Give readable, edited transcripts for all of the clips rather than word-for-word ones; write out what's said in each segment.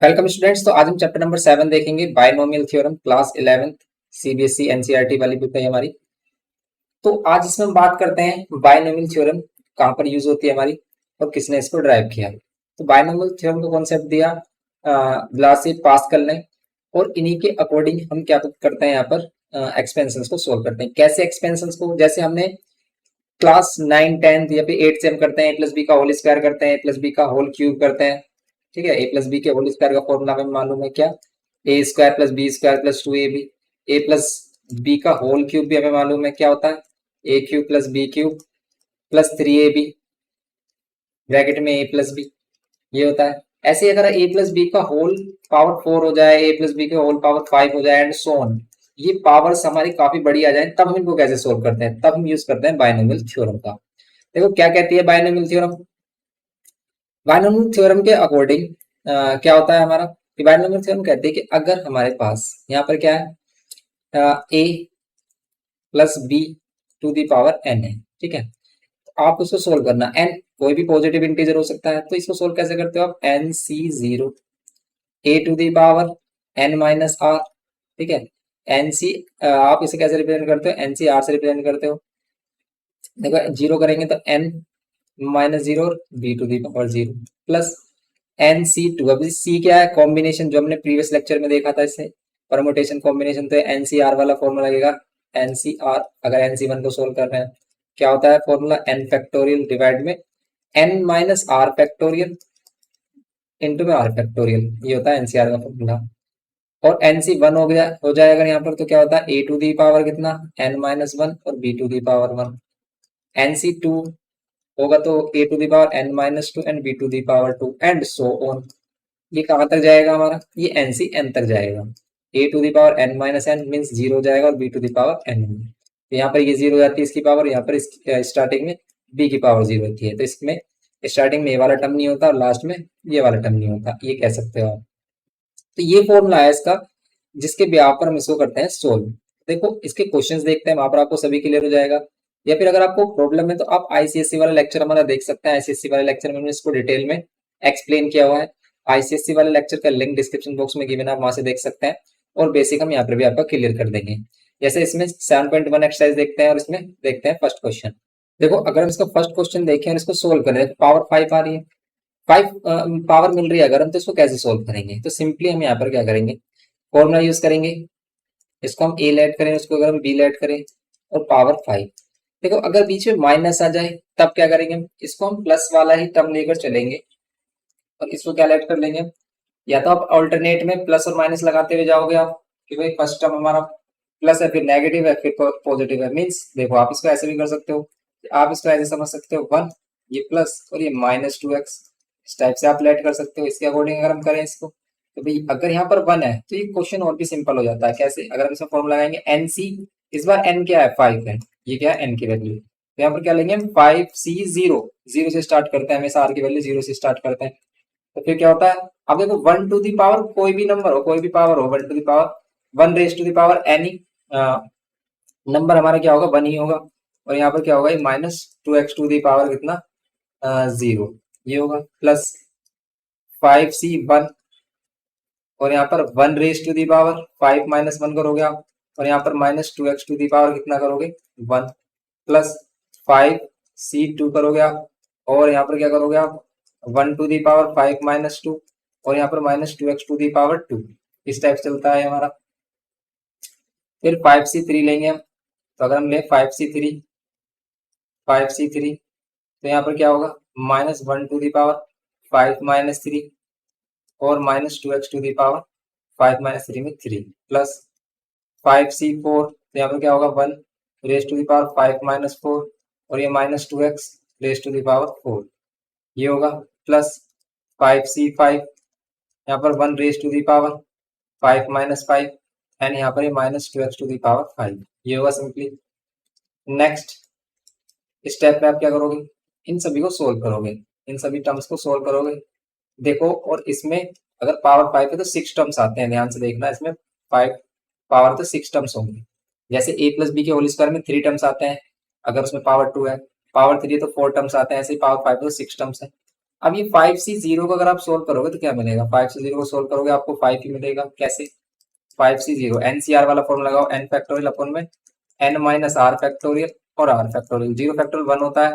Welcome students. तो आज हम चैप्टर नंबर 7 देखेंगे, binomial theorem, class 11th CBSE NCERT वाली बुक है हमारी। तो आज इसमें हम बात करते हैं बायनोमियल थ्योरम कहाँ पर यूज होती है हमारी और किसने इसको ड्राइव किया। तो बायनोमियल थ्योरम का कॉन्सेप्ट दिया ब्लासी पास्कल ने, और इन्हीं के अकॉर्डिंग हम क्या करते हैं यहाँ पर एक्सपेंशंस को सोल्व करते हैं। कैसे एक्सपेंशंस को, जैसे हमने क्लास 9 10th या फिर 8th से हम करते हैं, ए प्लस बी का होल स्क्वायर करते हैं, ए प्लस बी का होल क्यूब करते हैं। ठीक है, ए प्लस बी के होल स्क्वायर का फॉर्मूला हमें मालूम है क्या, A square plus B square plus 2ab। A plus B का होल क्यूब भी हमें मालूम है क्या होता है, A cube plus B cube plus 3ab bracket में ए प्लस बी, ये होता है। ऐसे अगर ए प्लस बी का होल पावर 4 हो जाए, ए प्लस बी का होल पावर 5 हो जाए एंड सो ऑन, ये पावर्स हमारी काफी बड़ी आ जाए, तब हम इनको कैसे सोल्व करते हैं, तब हम यूज करते हैं बायनोमियल थ्योरम का। देखो क्या कहती है बायनोमियल थ्योरम। बायनोमियल थ्योरम के अकॉर्डिंग क्या होता है हमारा कि बायनोमियल थ्योरम कहते हैं कि अगर हमारे पास यहाँ पर क्या है, A plus B to the power N है, ठीक है, तो आप उसको सोल्व करना। एन कोई भी पॉजिटिव इंटीजर हो सकता है, तो इसको सोल्व कैसे करते हो आप, N C zero A to the power N minus R, ठीक है। एन सी आप इसे कैसे रिप्रेजेंट करते हो, एन सी आर से रिप्रेजेंट करते हो। देखो जीरो करेंगे तो एन माइनस जीरो और B to the power zero plus N C two. अब सी क्या है, कॉम्बिनेशन, जो हमने प्रीवियस लेक्चर में देखा था, इससे परमुटेशन कॉम्बिनेशन, तो एन सी आर वाला फॉर्मूला लगेगा। एन सी आर अगर एन सी वन को सोल्व कर रहे हैं, क्या होता है फॉर्मूला, एन फैक्टोरियल डिवाइड में N minus R factorial into में आर फैक्टोरियल, ये होता है एनसीआर का फॉर्मूला। और एन सी वन हो गया, हो जाएगा यहाँ पर, तो क्या होता है ए टू दी पावर कितना, एन माइनस वन और B to the power one. N C two होगा तो A to the power N minus two and B to the power two and so on. ये कहाँ तक जाएगा हमारा, ये एन सी एन तक जाएगा। A to the power N minus N means zero जाएगा और B to the power N. तो यहाँ पर ये जीरो जाती है इसकी पावर, यहाँ पर स्टार्टिंग में बी की पावर जीरो होती है, तो इसमें स्टार्टिंग में ये वाला टर्म नहीं होता और लास्ट में ये वाला टर्म नहीं होता, ये कह सकते हो आप। तो ये फॉर्मूला है इसका, जिसके ब्याह पर हम इसको करते हैं सोल्व। देखो इसके क्वेश्चंस देखते हैं, वहां पर आपको सभी क्लियर हो जाएगा। या फिर अगर आपको प्रॉब्लम है तो आप आईसीएससी वाला लेक्चर हमारा देख सकते हैं। आईसीएससी वाले लेक्चर में हमने इसको डिटेल में एक्सप्लेन किया हुआ है। आईसीएससी वाले लेक्चर का लिंक डिस्क्रिप्शन बॉक्स में गिवन है, आप वहां से देख सकते हैं। और बेसिक हम यहाँ पर भी आपका क्लियर कर देंगे। जैसे इसमें 7.1 एक्सरसाइज देखते हैं और इसमें देखते हैं फर्स्ट क्वेश्चन। देखो अगर हम इसका फर्स्ट क्वेश्चन देखें और इसको सोल्व करें, पावर 5 आ रही है, 5 पावर मिल रही है अगर हम, तो इसको कैसे सोल्व करेंगे। तो सिंपली हम यहाँ पर क्या करेंगे, फॉर्मूला यूज करेंगे। इसको हम ए लेट करें, उसको अगर हम बी लेट करें और पावर 5। देखो अगर बीच में माइनस आ जाए तब क्या करेंगे, इसको हम प्लस वाला ही टर्म लेकर चलेंगे और इसको क्या लेट कर लेंगे। या तो आप ऑल्टरनेट में प्लस और माइनस लगाते हुए जाओगे आप, कि भाई फर्स्ट टर्म हमारा प्लस है, फिर नेगेटिव है, फिर पॉजिटिव है। मीन्स देखो आप इसको ऐसे भी कर सकते हो, आप इसको ऐसे समझ सकते हो, वन ये प्लस और ये माइनस 2x, इस टाइप से आप लेट कर सकते हो। इसके अकॉर्डिंग अगर हम करें इसको, तो भाई अगर यहाँ पर 1 है तो ये क्वेश्चन और भी सिंपल हो जाता है। कैसे, अगर हम इसमें फॉर्मूला लगाएंगे एन सी, इस बार एन क्या है 5 है, ये क्या है एन की वैल्यू, तो यहाँ पर क्या लेंगे हम 5c0, जीरो से स्टार्ट करते हैं, हमेशा आर की वैल्यू जीरो से स्टार्ट करते हैं। तो फिर क्या होता है, अब देखो 1 टू दी पावर कोई भी नंबर हो, कोई भी पावर हो, 1 to the power 1 raise to the power any number हमारा क्या होगा, 1 ही होगा। और यहाँ पर क्या होगा, minus 2x to the power कितना, जीरो, ये होगा प्लस 5c1 और यहाँ पर 1 raise to the power 5 minus 1 करोगे आप, और यहाँ पर minus 2x to the power कितना करोगे 1 प्लस 5c2 करोगे आप, और यहाँ पर क्या करोगे आप 1 टू दी पावर 5 माइनस 2 और यहाँ पर minus 2x to the power 2, इस टाइप चलता है हमारा। फिर 5c3 लेंगे हम, तो अगर हम ले 5c3 तो यहाँ पर क्या होगा, minus 1 to the power 5 minus 3 और minus 2x to the power 5 minus 3 में 3 प्लस 5c4, तो यहाँ पर क्या होगा 1 raise to the power 5 minus 4 और ये minus 2x raise to the power 4, ये होगा प्लस 5c5, यहाँ पर 1 raise to the power 5 minus 5 and यहाँ पर ये minus 2x to the power 5, ये होगा सिंपली। नेक्स्ट स्टेप में आप क्या करोगे, इन सभी को सोल्व करोगे, इन सभी टर्म्स को सोल्व करोगे। देखो और इसमें अगर पावर 5 है तो 6 टर्म्स आते हैं, ध्यान से देखना, इसमें 5 पावर तो 6 टर्म्स होंगे। जैसे a प्लस बी के होल स्क्वायर में 3 टर्म्स आते हैं, अगर उसमें पावर 2 है, पावर 3 है तो 4 टर्म्स आते हैं, ऐसे ही पावर 5 तो 6 टर्म्स है। अब ये 5c0 को अगर आप सोल्व करोगे तो क्या मिलेगा, 5c0 को सोल्व करोगे आपको 5 ही मिलेगा। कैसे, 5c0 एनसीआर वाला फॉर्मूला लगाओ, एन फैक्टोरियल अपन में एन माइनस आर फैक्टोरियल और आर फैक्टोरियल। जीरो फैक्टोरियल 1 होता है,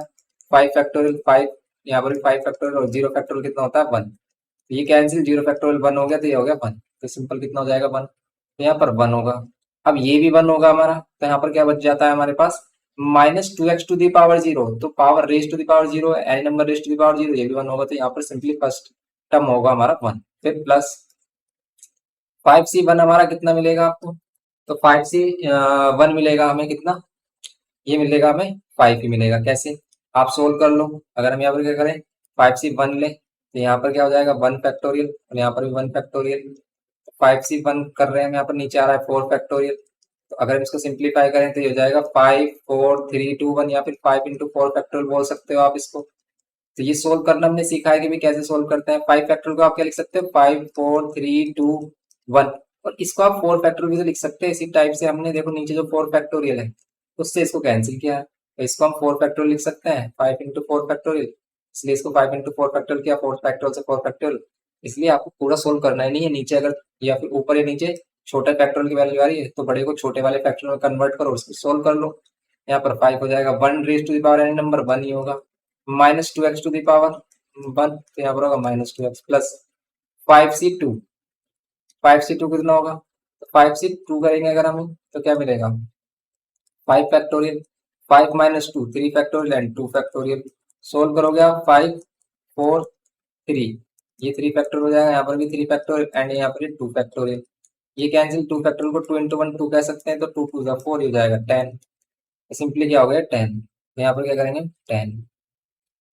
5 फैक्टोरियल 5, यहाँ पर भी 5 फैक्टोरियल और जीरो फैक्टोरियल कितना होता है 1। ये कैंसिल, जीरो फैक्टोरियल 1 हो गया तो ये हो गया 1, तो सिंपल कितना हो जाएगा 1, तो यहाँ पर 1 होगा। अब ये भी 1 होगा हमारा, तो यहाँ पर क्या बच जाता है हमारे पास -2x⁻0, तो power raise to the power 0 है, any number raise to the power 0, ये भी 1 होगा, तो यहाँ पर सिंपली फर्स्ट टर्म होगा हमारा 1। फिर प्लस 5c1 हमारा कितना मिलेगा आपको, तो 5c1 मिलेगा हमें कितना, ये मिलेगा हमें 5 ही मिलेगा। कैसे, आप सोल्व कर लो। अगर हम यहाँ पर क्या करें, 5c1 ले तो यहाँ पर क्या हो जाएगा 1 फैक्टोरियल और यहाँ पर भी 1 फैक्टोरियल। 5c1 कर रहे हैं हम, यहाँ पर नीचे आ रहा है 4 फैक्टोरियल, तो अगर हम इसको सिंप्लीफाई करें तो ये हो जाएगा 5 4 3 2 1, या फिर 5 इंटू 4 फैक्टोरियल बोल सकते हो आप इसको। तो ये सोल्व करना हमने सीखा है कि भी कैसे सोल्व करते हैं। 5 फैक्टोरियल को आप क्या लिख सकते हो, 5 4 3 2 1, और इसको आप 4 फैक्टोरियल भी तो लिख सकते हैं इसी टाइप से। हमने देखो नीचे जो 4 फैक्टोरियल है उससे इसको कैंसिल किया है, तो इसको हम 4 फैक्टोरियल लिख सकते हैं, 5 इंटू 4 फैक्टोरियल, इसलिए इसको 5 इंटू 4 फैक्टोरियल किया, 4 फैक्टोरियल से 4 फैक्टोरियल। इसलिए आपको पूरा सोल्व करना ही नहीं है, नीचे अगर या फिर ऊपर या नीचे छोटे फैक्टोरियल की वैल्यू आ रही है तो बड़े को छोटे वाले फैक्टोरियल में कन्वर्ट करो, उसको सोल्व कर लो। यहाँ पर 5 हो जाएगा 1 raise to the power any number 1 ही होगा, -2x टू द पावर 1, तो यहाँ पर होगा -2x प्लस 5c2। 5c2 कितना होगा, तो 5c2 करेंगे अगर हम तो क्या मिलेगा 5 factorial, 5 minus 2 3 factorial and 2 factorial. Solve करोगे आप 5 4 3, ये 3 फैक्टोरियल हो जाएगा, यहाँ पर भी 3 फैक्टोरियल एंड यहाँ पर 2 फैक्टोरियल। ये कैंसिल, 2 फैक्टोरियल को 2 इंटू 1 2 कह सकते हैं, तो 2 2 4 हो जाएगा 10, सिंपली क्या हो गया 10। तो यहाँ पर क्या करेंगे 10,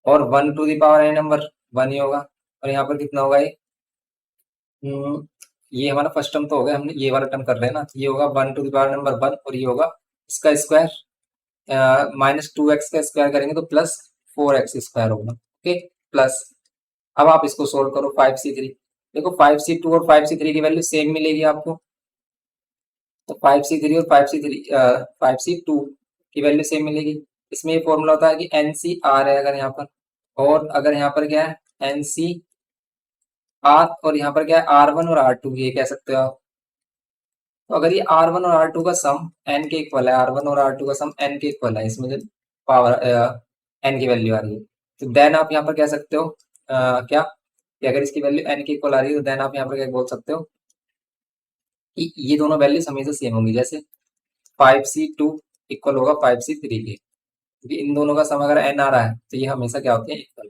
और 1 to the power any number 1 ही होगा, और यहाँ पर कितना होगा ये ये हमारा फर्स्ट टर्म तो हो गया, हमने ये वाला टर्म कर रहे हैं ना, तो ये होगा 1 टू द पावर नंबर 1 और ये होगा इसका स्क्वायर, -2x का स्क्वायर करेंगे तो प्लस 4x स्क्वायर होगा। ओके, प्लस अब आप इसको सोल्व करो 5c3, देखो 5c2 और 5c3 की वैल्यू सेम मिलेगी आपको, तो 5c3 और 5c2 की वैल्यू सेम मिलेगी। इसमें ये फॉर्मूला होता है कि NCR है अगर यहाँ पर, और अगर यहाँ पर क्या है NCR, और यहाँ पर क्या है R1 और R2, ये कह सकते हो आप। तो अगर ये R1 और R2 का सम n के इक्वल है, R1 और R2 का सम n के इक्वल है, इसमें जो पावर n की वैल्यू आ रही है, तो देन आप यहाँ पर कह सकते हो क्या कि अगर इसकी वैल्यू n के इक्वल आ रही है तो देन आप यहाँ पर क्या बोल सकते हो कि ये दोनों वैल्यूज हमेशा सेम होंगी। जैसे 5c2 इक्वल होगा 5c3 के, क्योंकि इन दोनों का सम अगर n आ रहा है तो ये हमेशा क्या होते हैं इक्वल।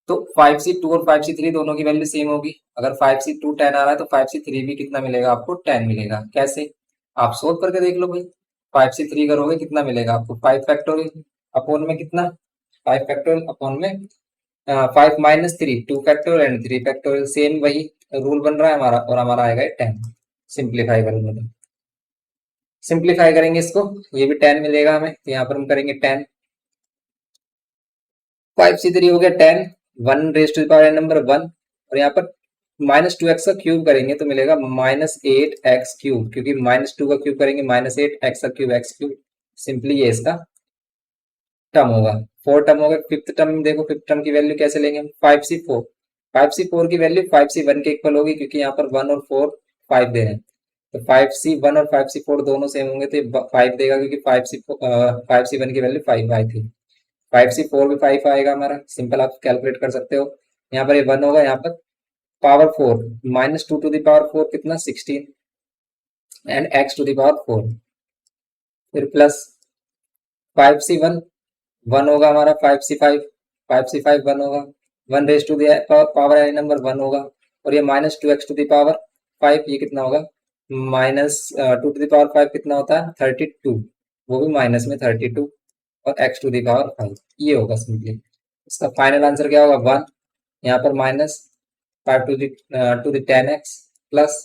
तो 5c2 और 5c3 दोनों की वैल्यू सेम होगी, अगर 5c2 10 आ रहा है तो 5c3 भी कितना मिलेगा आपको 10 मिलेगा। कैसे, आप सोल्व करके देख लो भाई, 5c3 करोगे कितना मिलेगा आपको 5 फैक्टोरियल अपॉन में कितना 5 फैक्टोरियल अपॉन में 5 minus 3 2 factorial and 3 factorial, same वही रूल बन रहा है हमारा, और हमारा आएगा 10। सिंप्लीफाई करेंगे तो सिंप्लीफाई करेंगे इसको, ये भी 10 मिलेगा हमें, तो यहाँ पर हम करेंगे 10, 5c3 हो गया 10, 1 raise to the power number 1, और यहाँ पर -2x का क्यूब करेंगे तो मिलेगा -8x क्यूब, क्योंकि -2 का क्यूब करेंगे -8x का क्यूब x क्यूब, सिंपली ये इसका टर्म होगा। 4 टर्म होगा, फिफ्थ टर्म देखो, फिफ्थ टर्म की वैल्यू कैसे लेंगे 5c4, 5c4 की वैल्यू 5c1 के इक्वल होगी, क्योंकि यहाँ पर 1 और 4 5 दे रहे हैं, तो 5c1 और 5c4 दोनों सेम होंगे तो ये 5 देगा, क्योंकि 5c1 की वैल्यू 5 आई थी, 5c4 भी 5 आएगा हमारा, सिंपल आप कैलकुलेट कर सकते हो। यहाँ पर ये 1 होगा, यहाँ पर पावर 4 -2 टू द पावर 4 कितना 16 and x to the power 4, फिर प्लस 5c1 1 होगा हमारा, 5c5 1 होगा, 1 raise to the power any number 1 होगा, और ये -2x टू द पावर 5, ये कितना होगा -2 टू द पावर 5 कितना होता है 32, वो भी माइनस में 32, और x टू द पावर 5, ये होगा सिंपली। इसका फाइनल आंसर क्या होगा 1, यहाँ पर -5 टू द 10x प्लस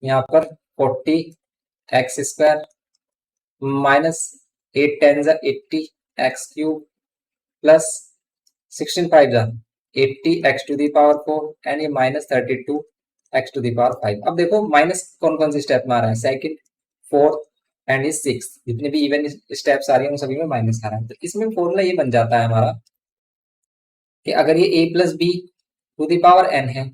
यहाँ पर 40x square -8 10 80 x cube plus 16 5 80 x to the power 4 and ये -32 x टू द पावर 5। अब देखो माइनस कौन कौन से स्टेप में आ रहा है, सेकंड, फोर्थ एंड ये सिक्स, जितने भी इवन स्टेप्स आ रही है उन सभी में माइनस आ रहा है, तो इसमें फॉर्मूला ये बन जाता है हमारा कि अगर ये a plus B to the power n है,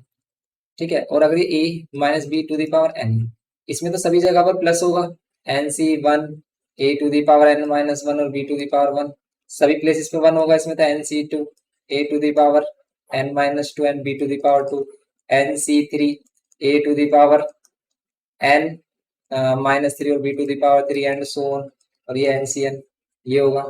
ठीक है, और अगर ये a minus B to the power n है, इसमें तो सभी जगह पर प्लस होगा, N C one, A to the power n minus one और B to the power one, सभी प्लेसेस पे वन होगा इसमें, तो N C two, A to the power n minus two and B to the power to, N C three, A to the power n minus three और B to the power three and so on, और ये NCN ये होगा।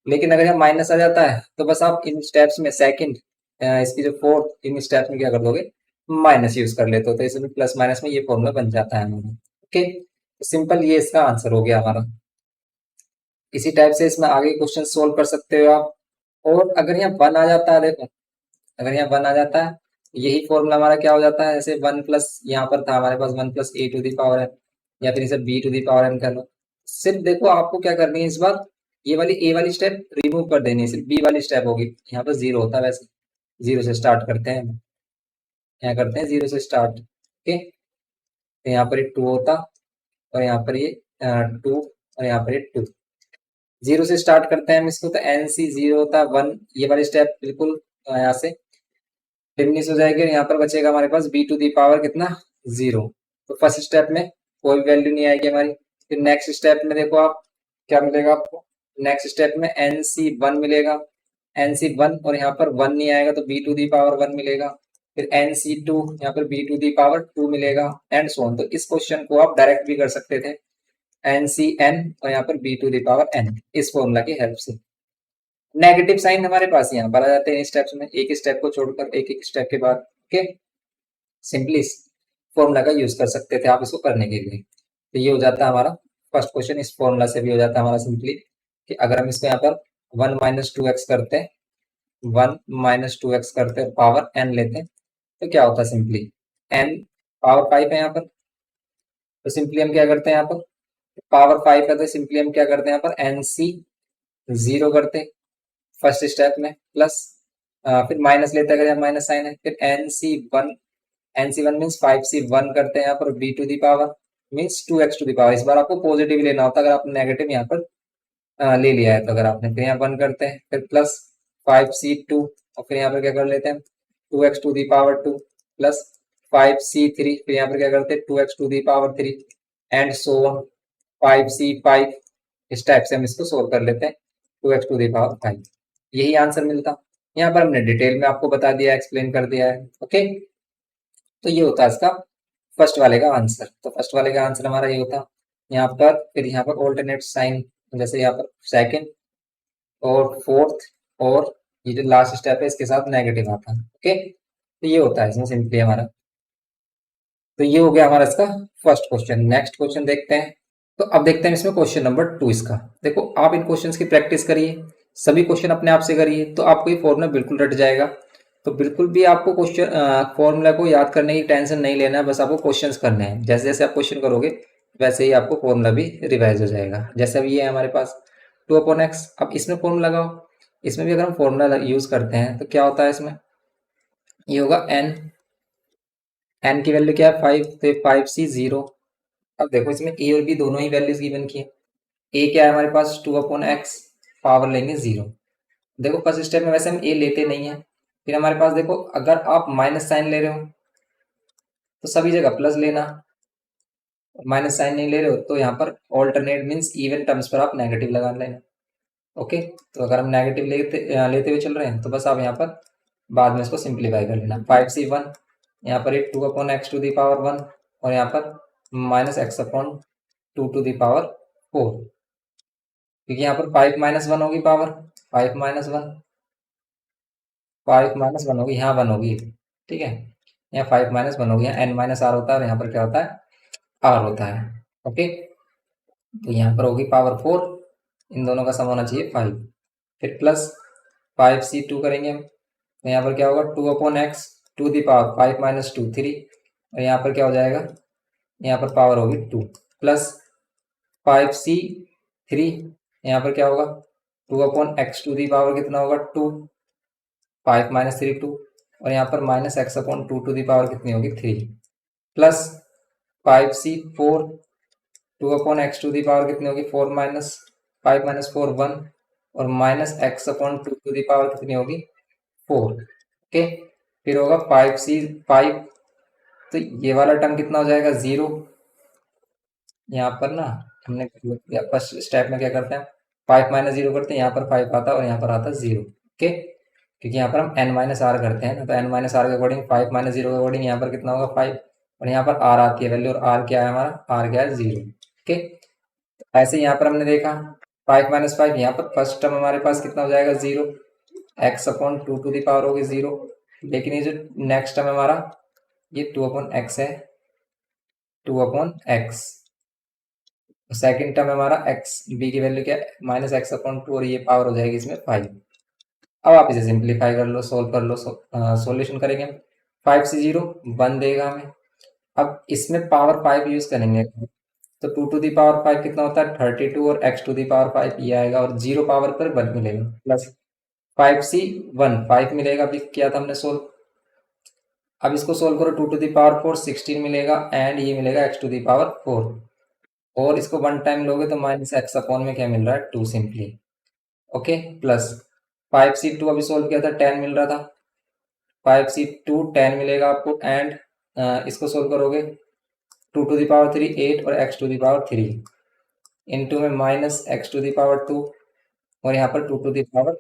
लेकिन अगर यहाँ minus आ जाता है तो बस आप इन स्टेप्स में सेकंड, इसकी जो फोर्थ, इन स्टेप्स में क्या कर दोगे, माइनस यूज कर लेते हो, तो इसमें प्लस माइनस में ये फॉर्मूला बन जाता है हमारा। ओके, सिंपल ये इसका आंसर हो गया हमारा। इसी टाइप से इसमें आगे क्वेश्चन सोल्व कर सकते हो आप। और अगर यहाँ वन आ जाता है, देखो अगर यहाँ वन आ जाता है, यही फॉर्मूला हमारा क्या हो जाता है, जैसे वन प्लस यहाँ पर था हमारे पास one plus A to the power N, या फिर इसे B to the power N कर लो। सिर्फ देखो आपको क्या करनी है इस बार, ये वाली ए वाली स्टेप रिमूव कर देनी है, सिर्फ बी वाली स्टेप होगी। यहाँ पर जीरो होता है, वैसे जीरो से स्टार्ट करते हैं, यहाँ करते हैं जीरो से स्टार्ट। ओके, तो यहाँ पर ये टू होता, और यहाँ पर ये टू, और यहाँ पर ये टू, जीरो से स्टार्ट करते हैं हम इसको, तो एन सी जीरो होता है वन, ये वाली स्टेप बिल्कुल यहाँ से फिनिश हो जाएगी, और यहाँ पर बचेगा हमारे पास बी टू दी पावर कितना, जीरो। तो फर्स्ट स्टेप में कोई वैल्यू नहीं आएगी हमारी। फिर नेक्स्ट स्टेप में देखो आप क्या मिलेगा आपको, नेक्स्ट स्टेप में एन सी वन मिलेगा, एन सी वन, और यहाँ पर वन नहीं आएगा तो B to the power one मिलेगा। फिर एन सी टू, यहाँ पर B to the power two मिलेगा, एंड सो ऑन। तो इस क्वेश्चन को आप डायरेक्ट भी कर सकते थे, एन सी एन और यहाँ पर B to the power N, इस फॉर्मूला की हेल्प से। नेगेटिव साइन हमारे पास यहाँ पर आ जाते हैं स्टेप्स में, एक स्टेप को छोड़कर एक एक स्टेप के बाद। ओके, सिंपली इस फॉर्मूला का यूज कर सकते थे आप इसको करने के लिए। तो ये हो जाता है हमारा फर्स्ट क्वेश्चन, इस फॉर्मूला से भी हो जाता है हमारा सिंपली, कि अगर हम इसको यहाँ पर वन माइनस टू एक्स करते हैं, वन माइनस टू एक्स करते हैं, पावर एन लेते हैं, तो क्या होता है सिंपली, एन पावर फाइव है यहाँ पर, तो सिंपली हम क्या करते हैं यहाँ पर, पावर फाइव है तो सिंपली हम क्या करते हैं यहाँ पर एन सी जीरो करते हैं फर्स्ट स्टेप में, प्लस फिर माइनस लेते हैं, अगर यहाँ माइनस साइन है, फिर N C one, N C one means five C one करते हैं यहाँ पर, B to the power means two X to the power. इस बार आपको पॉजिटिव लेना होता है, अगर आपने नेगेटिव यहाँ पर ले लिया है तो, अगर आपने फिर यहाँ वन करते हैं, फिर प्लस फाइव सी टू, और फिर यहाँ पर क्या कर लेते हैं, two X to the power two, plus five C three, फिर यहाँ पर क्या करते हैं, two X to the power three, and so on, five C five. इस टाइप से हम इसको सोल्व कर लेते हैं, two X to the power five, यही आंसर मिलता। यहाँ पर हमने डिटेल में आपको बता दिया, एक्सप्लेन कर दिया है। ओके, तो ये होता है इसका फर्स्ट वाले का आंसर। तो फर्स्ट वाले का आंसर हमारा ये होता, यहाँ पर फिर यहाँ पर ऑल्टरनेट साइन, जैसे यहाँ पर सेकंड और फोर्थ, और ये जो लास्ट स्टेप है इसके साथ नेगेटिव आता है। ओके, तो ये होता है इसमें सिंपली हमारा। तो ये हो गया हमारा इसका फर्स्ट क्वेश्चन। नेक्स्ट क्वेश्चन देखते हैं। तो अब देखते हैं इसमें क्वेश्चन नंबर टू इसका। देखो आप इन क्वेश्चंस की प्रैक्टिस करिए, सभी क्वेश्चन अपने आप से करिए, तो आपको ये फॉर्मूला बिल्कुल रट जाएगा। तो बिल्कुल भी आपको क्वेश्चन फॉर्मूला को याद करने की टेंशन नहीं लेना है, बस आपको क्वेश्चंस करने हैं। जैसे जैसे आप क्वेश्चन करोगे वैसे ही आपको फॉर्मूला भी रिवाइज हो जाएगा। जैसे अभी ये है हमारे पास टू अपॉन एक्स, अब इसमें फॉर्मूला लगाओ। इसमें भी अगर हम फॉर्मूला यूज करते हैं तो क्या होता है इसमें, ये होगा एन, एन की वैल्यू क्या है फाइव, तो फाइव सी जीरो। अब देखो इसमें ए और बी दोनों ही वैल्यूज गिवन की है। ए क्या है हमारे पास, टू अपॉन एक्स, पावर लेंगे जीरो। देखो फर्स्ट स्टेप में वैसे हम ए लेते नहीं है। फिर हमारे पास देखो अगर आप माइनस साइन ले रहे हो तो सभी जगह प्लस लेना, माइनस साइन नहीं ले रहे हो तो यहाँ पर ऑल्टरनेट मीन्स इवन टर्म्स पर आप नेगेटिव लगा लेना। ओके, तो अगर हम नेगेटिव लेते हुए चल रहे हैं तो बस आप यहाँ पर बाद में इसको सिंप्लीफाई कर लेना। फाइव सी वन, यहाँ पर two upon X to the power one, और यहाँ पर minus X upon two to the power four, क्योंकि यहाँ पर फाइव माइनस वन होगी power, five minus one, five minus one होगी, यहाँ वन होगी, ठीक है, यहाँ फाइव माइनस वन होगी, यहाँ एन माइनस आर होता है, और यहाँ पर क्या होता है, आर होता है। ओके, तो यहाँ पर होगी पावर फोर, इन दोनों का सम होना चाहिए फाइव, फिर प्लस फाइव सी टू करेंगे हम, तो यहाँ पर क्या होगा, two upon X to the power five minus two three, और यहाँ पर क्या हो जाएगा, यहाँ पर पावर होगी two, plus five C three, यहाँ पर क्या होगा, two upon X to the power कितना होगा two, five minus three two, और यहाँ पर minus X upon two to the power कितनी होगी three, plus five C four, two upon X to the power कितनी होगी four minus five minus four one, और minus X upon two to the power कितनी होगी 4। Okay, फिर होगा 5c5, तो ये वाला टर्म कितना हो जाएगा 0। यहाँ पर ना हमने फर्स्ट स्टेप में क्या करते हैं, 5 माइनस 0 करते हैं, यहाँ पर 5 आता है और यहाँ पर आता है 0। ओके, क्योंकि यहाँ पर हम n माइनस आर करते हैं ना, तो n माइनस आर के अकॉर्डिंग 5 माइनस 0 के अकॉर्डिंग यहाँ पर कितना होगा 5, और यहाँ पर r आती है वैल्यू, और r क्या है हमारा, r क्या है 0। ओके, ऐसे यहाँ पर हमने देखा 5 माइनस 5, यहाँ पर फर्स्ट टर्म हमारे पास कितना हो जाएगा 0, x upon 2 to the power होगी 0, लेकिन ये जो नेक्स्ट टर्म हमारा ये 2 अपॉन एक्स है, 2 अपॉन एक्स। सेकेंड टर्म हमारा x, b की वैल्यू क्या है माइनस एक्स अपॉन 2, और ये पावर हो जाएगी इसमें 5। अब आप इसे सिंप्लीफाई कर लो, सोल्व कर लो, सॉल्यूशन करेंगे हम, 5 से 0 1 देगा हमें। अब इसमें पावर 5 यूज करेंगे, तो 2 टू दी पावर 5 कितना होता है 32, और x टू दी पावर 5 ये आएगा, और 0 पावर पर 1 मिलेगा, प्लस 5c 1 5 मिलेगा, अभी किया था हमने सोल्व। अब इसको सोल्व करो, 2 टू दी पावर 4 16 मिलेगा, एंड ये मिलेगा x टू दी पावर 4, और इसको 1 टाइम लोगे तो माइनस एक्स अपॉन में क्या मिल रहा है 2 सिंपली। ओके, प्लस 5c2 अभी सोल्व किया था 10 मिल रहा था, 5c2 10 मिलेगा आपको, एंड इसको सोल्व करोगे 2 टू दी पावर 3 8, और x to the power 3 into में minus X to the power 2, और यहाँ पर 2 टू दी पावर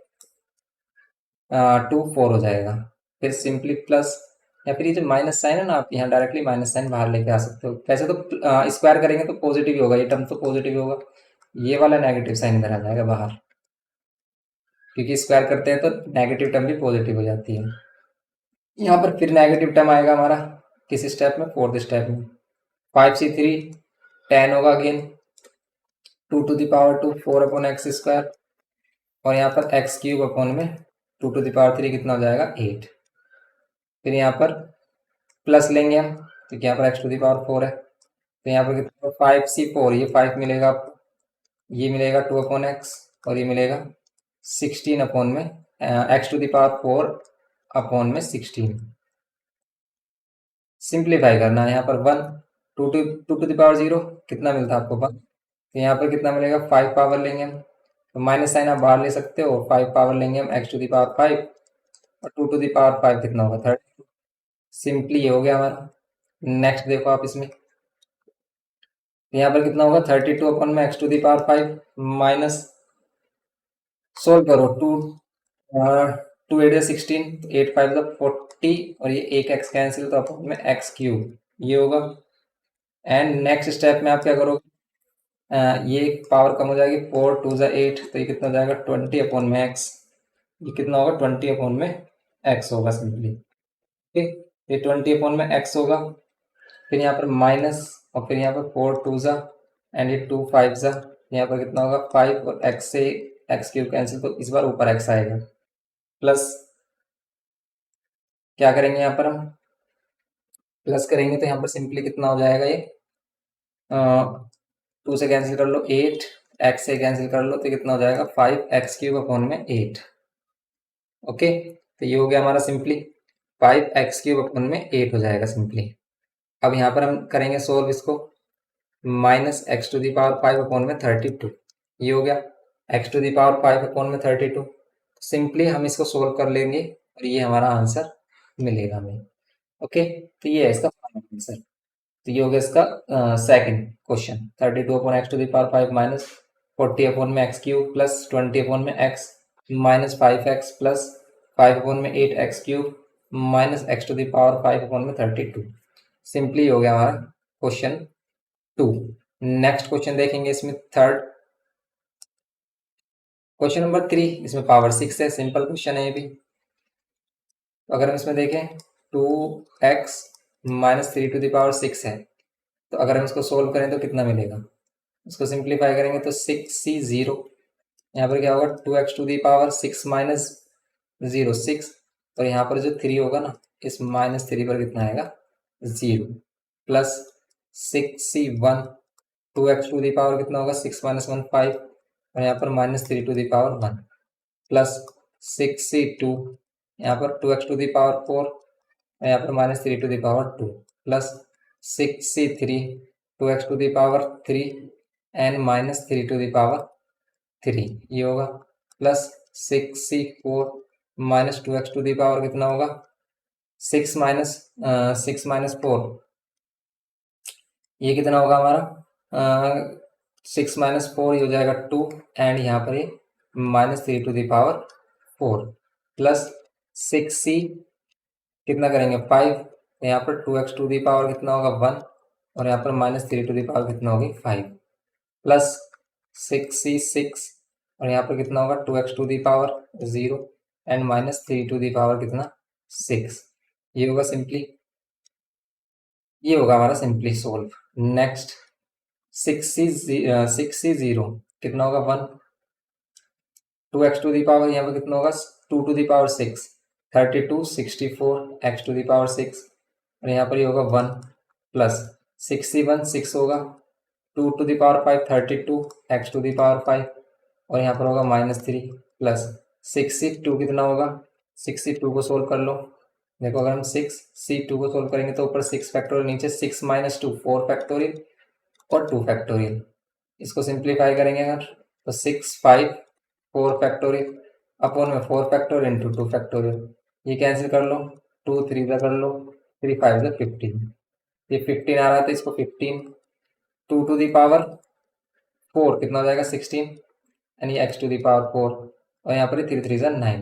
2 4 हो जाएगा, फिर सिंपली प्लस, या फिर ये जो माइनस साइन है ना, आप यहाँ डायरेक्टली माइनस साइन बाहर लेके आ सकते हो। वैसे तो स्क्वायर करेंगे तो पॉजिटिव ही होगा, ये टर्म तो पॉजिटिव ही होगा, ये वाला नेगेटिव साइन इधर आ जाएगा बाहर, क्योंकि स्क्वायर करते हैं तो नेगेटिव टर्म भी पॉजिटिव हो जाती है। यहाँ पर फिर नेगेटिव टर्म आएगा हमारा किस स्टेप में, फोर्थ स्टेप में, 5c3 10 होगा again, 2 to the power 2 4 upon X square, और यहाँ पर एक्स क्यूब अपॉन में 2 टू द पावर 3 कितना हो जाएगा 8। फिर यहाँ पर प्लस लेंगे हम, क्योंकि यहाँ पर एक्स टू द पावर 4 है, तो यहाँ पर कितना 5c4, ये 5 मिलेगा आपको, ये मिलेगा 2 अपॉन एक्स, और ये मिलेगा 16 अपॉन में X to the power 4 upon में 16। सिंप्लीफाई करना है, यहाँ पर 1 2 टू द पावर 0 कितना मिलता है आपको 1, तो यहाँ पर कितना मिलेगा 5 पावर लेंगे हम, तो माइनस साइन आप बाहर ले सकते हो, 5 पावर लेंगे हम एक्स टू द पावर 5, और 2 टू द पावर 5 कितना होगा 30। सिंपली ये हो गया हमारा। नेक्स्ट देखो आप इसमें, यहाँ पर कितना होगा 32 अपॉन में X to the power 5 minus, solve करो 2 2 8 16, 8 5 40, और ये एक एक्स कैंसिल, तो अपॉन में एक्स क्यूब ये होगा। एंड नेक्स्ट स्टेप में आप क्या करोगे, ये पावर कम हो जाएगी, 4 2 8, तो ये कितना हो जाएगा 20 अपॉन में एक्स, ये कितना होगा 20 अपॉन में एक्स होगा सिंपली। ठीक, ये 20 अपॉन में एक्स होगा, फिर यहाँ पर माइनस, और फिर यहाँ पर 4 2 एंड ये 2 5 यहाँ पर कितना होगा 5, और एक्स से एक्स क्यूब कैंसिल, तो इस बार ऊपर एक्स आएगा, प्लस क्या करेंगे यहाँ पर हम, प्लस करेंगे तो यहाँ पर सिंपली कितना हो जाएगा, ये 2 से कैंसिल कर लो 8, एक्स से कैंसिल कर लो तो कितना हो जाएगा 5 एक्स क्यूब अपॉन में 8। ओके, तो ये हो गया हमारा सिंपली 5 एक्स क्यूब अपॉन में 8 हो जाएगा सिंपली। अब यहाँ पर हम करेंगे सोल्व इसको, minus X to the power 5 upon में 32, ये हो गया X to the power 5 upon में 32। सिंपली हम इसको सोल्व कर लेंगे और ये हमारा आंसर मिलेगा हमें। ओके, तो ये है इसका फाइनल आंसर। तो ये हो गया इसका second question, 32 upon X to the power 5 minus 40 upon में एक्स क्यूब प्लस 20 अपॉन में X minus 5 X plus 5 upon में 8 X cube minus X to the power 5 upon में 32। सिंपली हो गया हमारा क्वेश्चन 2। नेक्स्ट क्वेश्चन देखेंगे इसमें थर्ड, क्वेश्चन नंबर 3, इसमें पावर 6 है, सिंपल क्वेश्चन है ये भी। तो अगर हम इसमें देखें 2x minus 3 to the power 6 है, तो अगर हम इसको सोल्व करें तो कितना मिलेगा, इसको सिंप्लीफाई करेंगे तो 6c0, यहाँ पर क्या होगा 2x to the power 6 minus 0 6, और यहाँ पर जो 3 होगा ना, इस माइनस 3 पर कितना आएगा 0, plus 6c1, 2x to the power कितना होगा 6 माइनस 1 5, और यहाँ पर minus 3 to the power 1, plus 6c2, यहाँ पर 2x टू द पावर 4, और यहाँ पर minus 3 to the power 2, plus 6c3, 2x to the power 3 and minus 3 to the power 3, ये होगा, plus 6c4, minus 2x to the power कितना होगा 6 minus 4, ये कितना होगा हमारा 6 - 4 ये हो जाएगा 2 एंड यहाँ पर ये -3 to the power 4 plus 6c कितना करेंगे 5, यहाँ पर 2x टू दी पावर कितना होगा 1 और यहाँ पर -3 टू दी पावर कितना होगी 5 प्लस 6c6 और यहाँ पर कितना होगा 2x to the power 0 and -3 to the power कितना 6, ये होगा सिंपली, ये होगा हमारा सिंपली सोल्व। नेक्स्ट 6c0 कितना होगा 1, 2x टू दी पावर यहाँ पर कितना होगा 2 to the power 6, 32 64 x to the power 6 और यहाँ पर ये होगा 1 प्लस 6c1 6 होगा 2 to the power 5 32 x to the power 5 और यहाँ पर होगा -3 प्लस 6c2 कितना होगा 6c2 को सोल्व कर लो। देखो अगर हम 6c2 को सोल्व करेंगे तो ऊपर 6 फैक्टोरियल नीचे 6 - 2 4 फैक्टोरियल और 2 फैक्टोरियल, इसको सिंप्लीफाई करेंगे अगर तो 6 5 4 फैक्टोरियल अपॉन में 4 फैक्टोरियल इंटू 2 फैक्टोरियल, ये कैंसिल कर लो 2 3 का कर लो 3 5 से 15, ये 15 आ रहा था इसको 15 2 टू दी पावर 4 कितना हो जाएगा 16 यानी x टू दी पावर 4 और यहाँ पर 3 3 9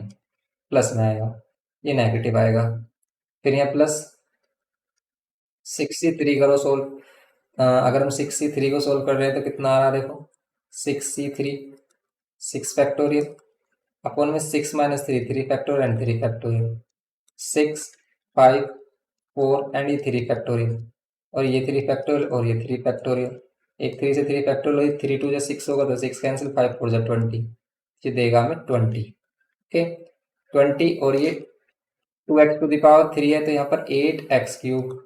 प्लस में आएगा, ये नेगेटिव आएगा। फिर यहाँ प्लस 6c3 करो सोल्व, अगर हम 6c3 को सोल्व कर रहे हैं तो कितना आ रहा है देखो 6c3 6 फैक्टोरियल अपॉन में 6 - 3 3 फैक्टोरियल एंड 3 फैक्टोरियल 6 5 4 एंड ये 3 फैक्टोरियल और ये 3 फैक्टोरियल और ये 3 फैक्टोरियल, एक 3 से 3 फैक्टोरियल 3 2 जा 6 होगा तो 6 कैंसिल 5 4 जा 20, ये देगा हमें 20। ओके 20 और ये 2x टू दी पावर 3 है तो यहाँ पर 8x³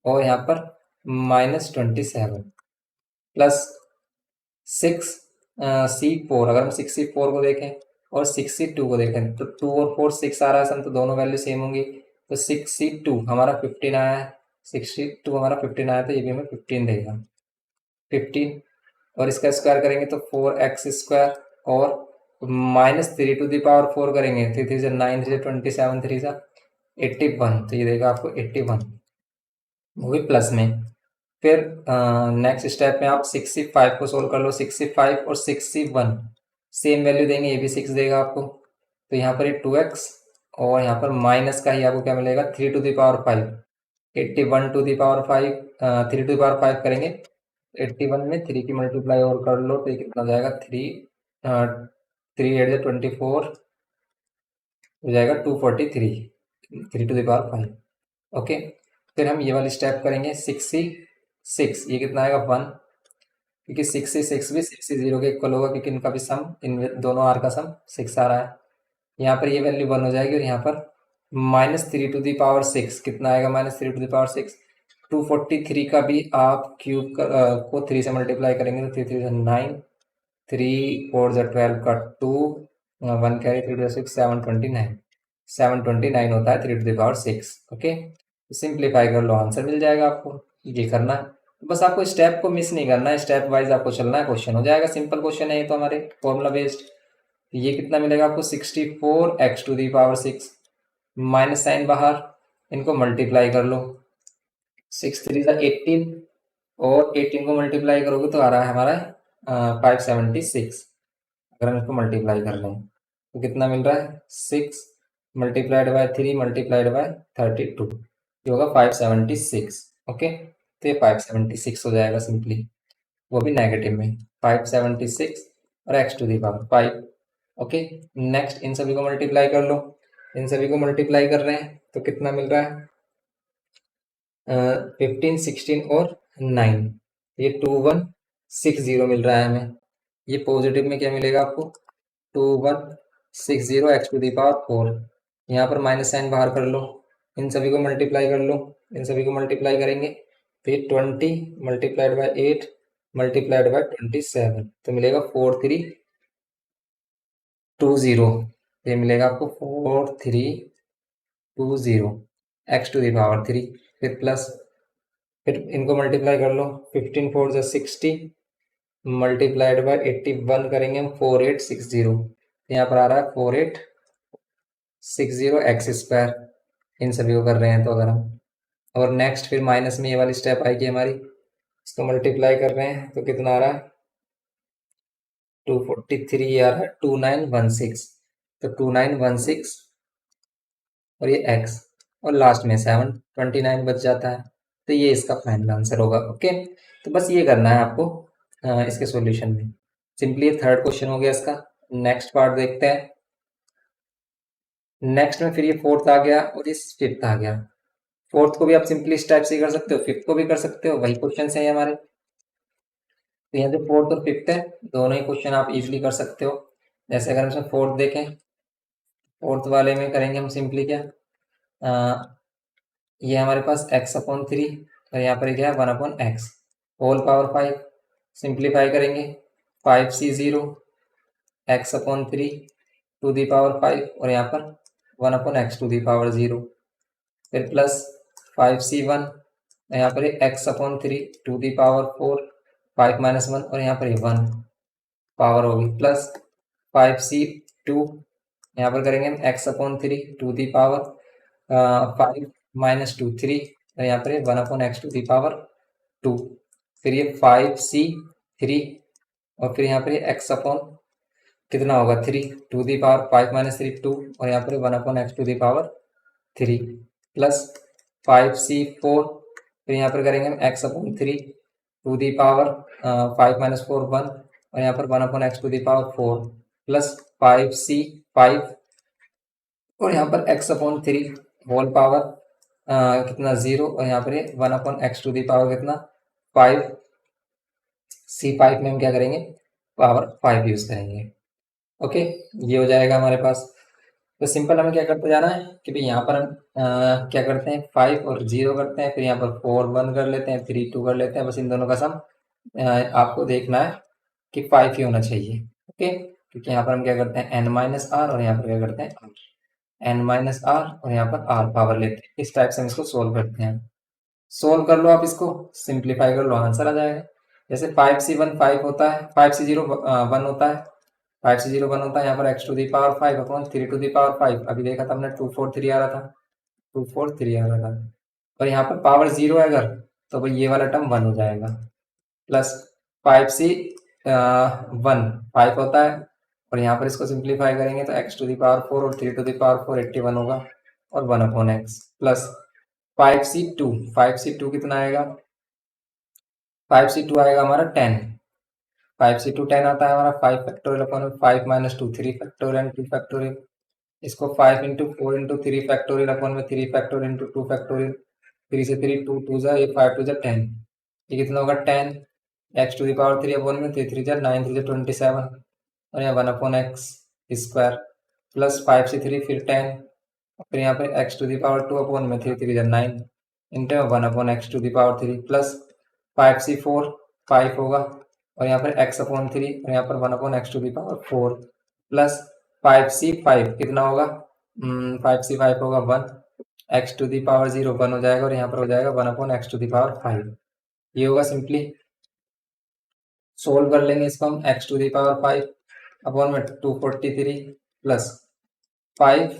और यहाँ पर -27 प्लस 6c4, अगर हम 6c4 को देखें और 6c2 को देखें तो 2 और 4 6 आ रहा है सम तो दोनों वैल्यू सेम होंगी, तो 6c2 हमारा 15 आया है 62 हमारा 15 आया तो ये भी हमें 15 देगा 15 और इसका स्क्वायर करेंगे तो 4x² और -3 टू दी पावर 4 करेंगे 3 3 से 9 3 27 3 से 81 तो ये देगा आपको 81, वो भी प्लस में। फिर नेक्स्ट स्टेप में आप 65 को सोल्व कर लो, 65 और 61 सेम वैल्यू देंगे, ये भी 6 देगा आपको तो यहाँ पर ये 2x और यहाँ पर माइनस का ही आपको क्या मिलेगा 3 to the power 5 81 to the power 5 3 to the power 5 करेंगे 81 में 3 की मल्टीप्लाई और कर लो तो ये कितना हो जाएगा 3 8 24 हो जाएगा 243 3 टू दी पावर 5। ओके फिर हम ये वाली स्टेप करेंगे 66 ये कितना आएगा 1 क्योंकि 66 भी 60 के इक्वल होगा क्योंकि इनका भी सम इन दोनों आर का सम 6 आ रहा है, यहाँ पर ये वैल्यू 1 हो जाएगी और यहाँ पर -3 टू दी पावर 6 कितना आएगा -3 टू दी पावर 6 243 का भी आप क्यूब को 3 से मल्टीप्लाई करेंगे तो 3 3 9 3 4 12 का 2 1 कैरी 3 2 6 729 होता है 3 to the power 6। Okay simplify कर लो आंसर मिल जाएगा आपको, ये करना है बस आपको स्टेप को मिस नहीं करना है, स्टेप वाइज आपको चलना है, क्वेश्चन हो जाएगा, सिंपल क्वेश्चन है ये तो हमारे फॉर्मूला बेस्ड। ये कितना मिलेगा आपको 64x to the power 6 minus sign बाहर, इनको मल्टीप्लाई कर लो 6 3 जा 18 और 18 को मल्टीप्लाई करोगे तो आ रहा है हमारा 576, अगर हम इसको मल्टीप्लाई कर लें तो कितना मिल रहा है 6 मल्टीप्लाइड बाय 3 मल्टीप्लाइड बाय 32 ये होगा 576। ओके तो ये 576 हो जाएगा सिंपली, वो भी नेगेटिव में 576 और x to the power 5। Okay next इन सभी को मल्टीप्लाई कर लो, इन सभी को मल्टीप्लाई कर रहे हैं तो कितना मिल रहा है 15 16 और 9 ये 2160 मिल रहा है हमें, ये पॉजिटिव में क्या मिलेगा आपको 2160 x टू दी पावर 4, यहाँ पर माइनस साइन बाहर कर लो, इन सभी को मल्टीप्लाई कर लो, इन सभी को मल्टीप्लाई करेंगे तो ये 20 मल्टीप्लाइड बाय 8 मल्टीप्लाइड बाय 27 तो मिलेगा 4320, ये मिलेगा आपको 4320 x टू दी पावर 3, फिर प्लस फिर इनको मल्टीप्लाई कर लो 15 4 जा 60 मल्टीप्लाइड बाय 81 करेंगे हम 4860, यहाँ पर आ रहा है 60x², इन सभी को कर रहे हैं तो अगर हम, और नेक्स्ट फिर माइनस में ये वाली स्टेप आएगी हमारी, इसको मल्टीप्लाई कर रहे हैं तो कितना आ रहा है 243 आ रहा है 2916, तो 2916 और ये x और लास्ट में 729 बच जाता है, तो ये इसका फाइनल आंसर होगा। ओके, तो बस ये करना है आपको इसके सॉल्यूशन में। सिंपली ये थर्ड क्वेश्चन हो गया इसका। नेक्स्ट पार्ट देखते हैं। नेक्स्ट में फिर ये फोर्थ आ गया और ये फिफ्थ आ गया। फोर्थ को भी आप सिंपली इस टाइप से कर सकते हो, फिफ्थ को भी कर सकते हो, वही क्वेश्चन है हमारे। तो यहाँ जो फोर्थ और फिफ्थ है दोनों ही क्वेश्चन आप इजीली कर सकते हो। जैसे अगर हम इसमें फोर्थ देखें, फोर्थ वाले में करेंगे हम सिंपली क्या, ये हमारे पास x/3 और यहाँ पर क्या है 1/x होल पावर 5, सिंप्लीफाई करेंगे 5c0 x/3 to the power 5 और यहाँ पर 1/x टू दी पावर 0, फिर प्लस 5c1 यहाँ पर x/3 टू दी पावर 4 5 - 1 और यहाँ पर 1 पावर होगी, प्लस 5c2 यहाँ पर करेंगे हम x/3 टू दी पावर 5 - 2 3 और यहाँ पर 1/x टू दी पावर 2, फिर ये 5c3 और फिर यहाँ पर x अपॉन कितना होगा 3 टू दी पावर 5 - 3 2 और यहाँ पर 1/x to the power 3, plus 5c4 फिर यहाँ पर करेंगे हम x/3 टू दी पावर 5 - 4 1 और यहाँ पर 1/x to the power 4, plus 5c5 और यहाँ पर x/3 होल पावर कितना 0 और यहाँ पर 1/x टू दी पावर कितना 5, c5 में हम क्या करेंगे पावर 5 यूज करेंगे। ओके, ये हो जाएगा हमारे पास। तो सिंपल हमें क्या करते जाना है कि भाई यहाँ पर हम क्या करते हैं 5 और 0 करते हैं, फिर यहाँ पर 4 1 कर लेते हैं, 3 2 कर लेते हैं, बस इन दोनों का सम आपको देखना है कि 5 ही होना चाहिए। ओके, क्योंकि यहाँ पर हम क्या करते हैं n-r और यहाँ पर क्या करते हैं n-r और यहाँ पर r पावर लेते हैं। इस टाइप से हम इसको सोल्व करते हैं। सोल्व कर लो आप इसको, सिंप्लीफाई कर लो, आंसर आ जाएगा। जैसे 5c1 5 होता है, 5c0 1 होता है, 5c0 1 होता है, यहाँ पर x टू दी पावर 5 अपॉन 3 टू दी पावर 5, अभी देखा था हमने 243 आ रहा था, 243 आ रहा था, और यहाँ पर पावर 0 है अगर, तो भाई ये वाला टर्म 1 हो जाएगा, प्लस 5c1 5 होता है और यहाँ पर इसको सिंप्लीफाई करेंगे तो x टू दी पावर 4 और 3 टू दी पावर 4 81 होगा और 1 अपॉन एक्स, प्लस 5c2 कितना आएगा 5c2 आएगा हमारा 10, 5c2 10 आता है हमारा 5 फैक्टोरियल अपॉन 5 - 2 3 फैक्टोरियल 2 फैक्टोरियल, इसको 5 × 4 × 3 फैक्टोरियल अपॉन में 3 फैक्टोरियल × 2 फैक्टोरियल, 3 से 3 2 2 जा, ये 5 2 जा 10, ये कितना होगा 10 x टू दी पावर 3 अपॉन में 3 3 जा 9 3 जा 27 और यहाँ 1/x स्क्वायर, प्लस 5c3 फिर 10 फिर यहाँ पे x टू दी पावर 2 अपॉन में 3 3 जा 9 into 1/x to the power 3, plus 5c4 5 होगा और यहाँ पर x अपॉन 3 और यहाँ पर 1/x to the power 4, plus 5c5 कितना होगा 5c5 होगा 1, x टू दी पावर 0 1 हो जाएगा और यहाँ पर हो जाएगा 1/x टू दी पावर 5, ये होगा। सिंपली सोल्व कर लेंगे इसको हम, x to the power 5 upon में 243 प्लस 5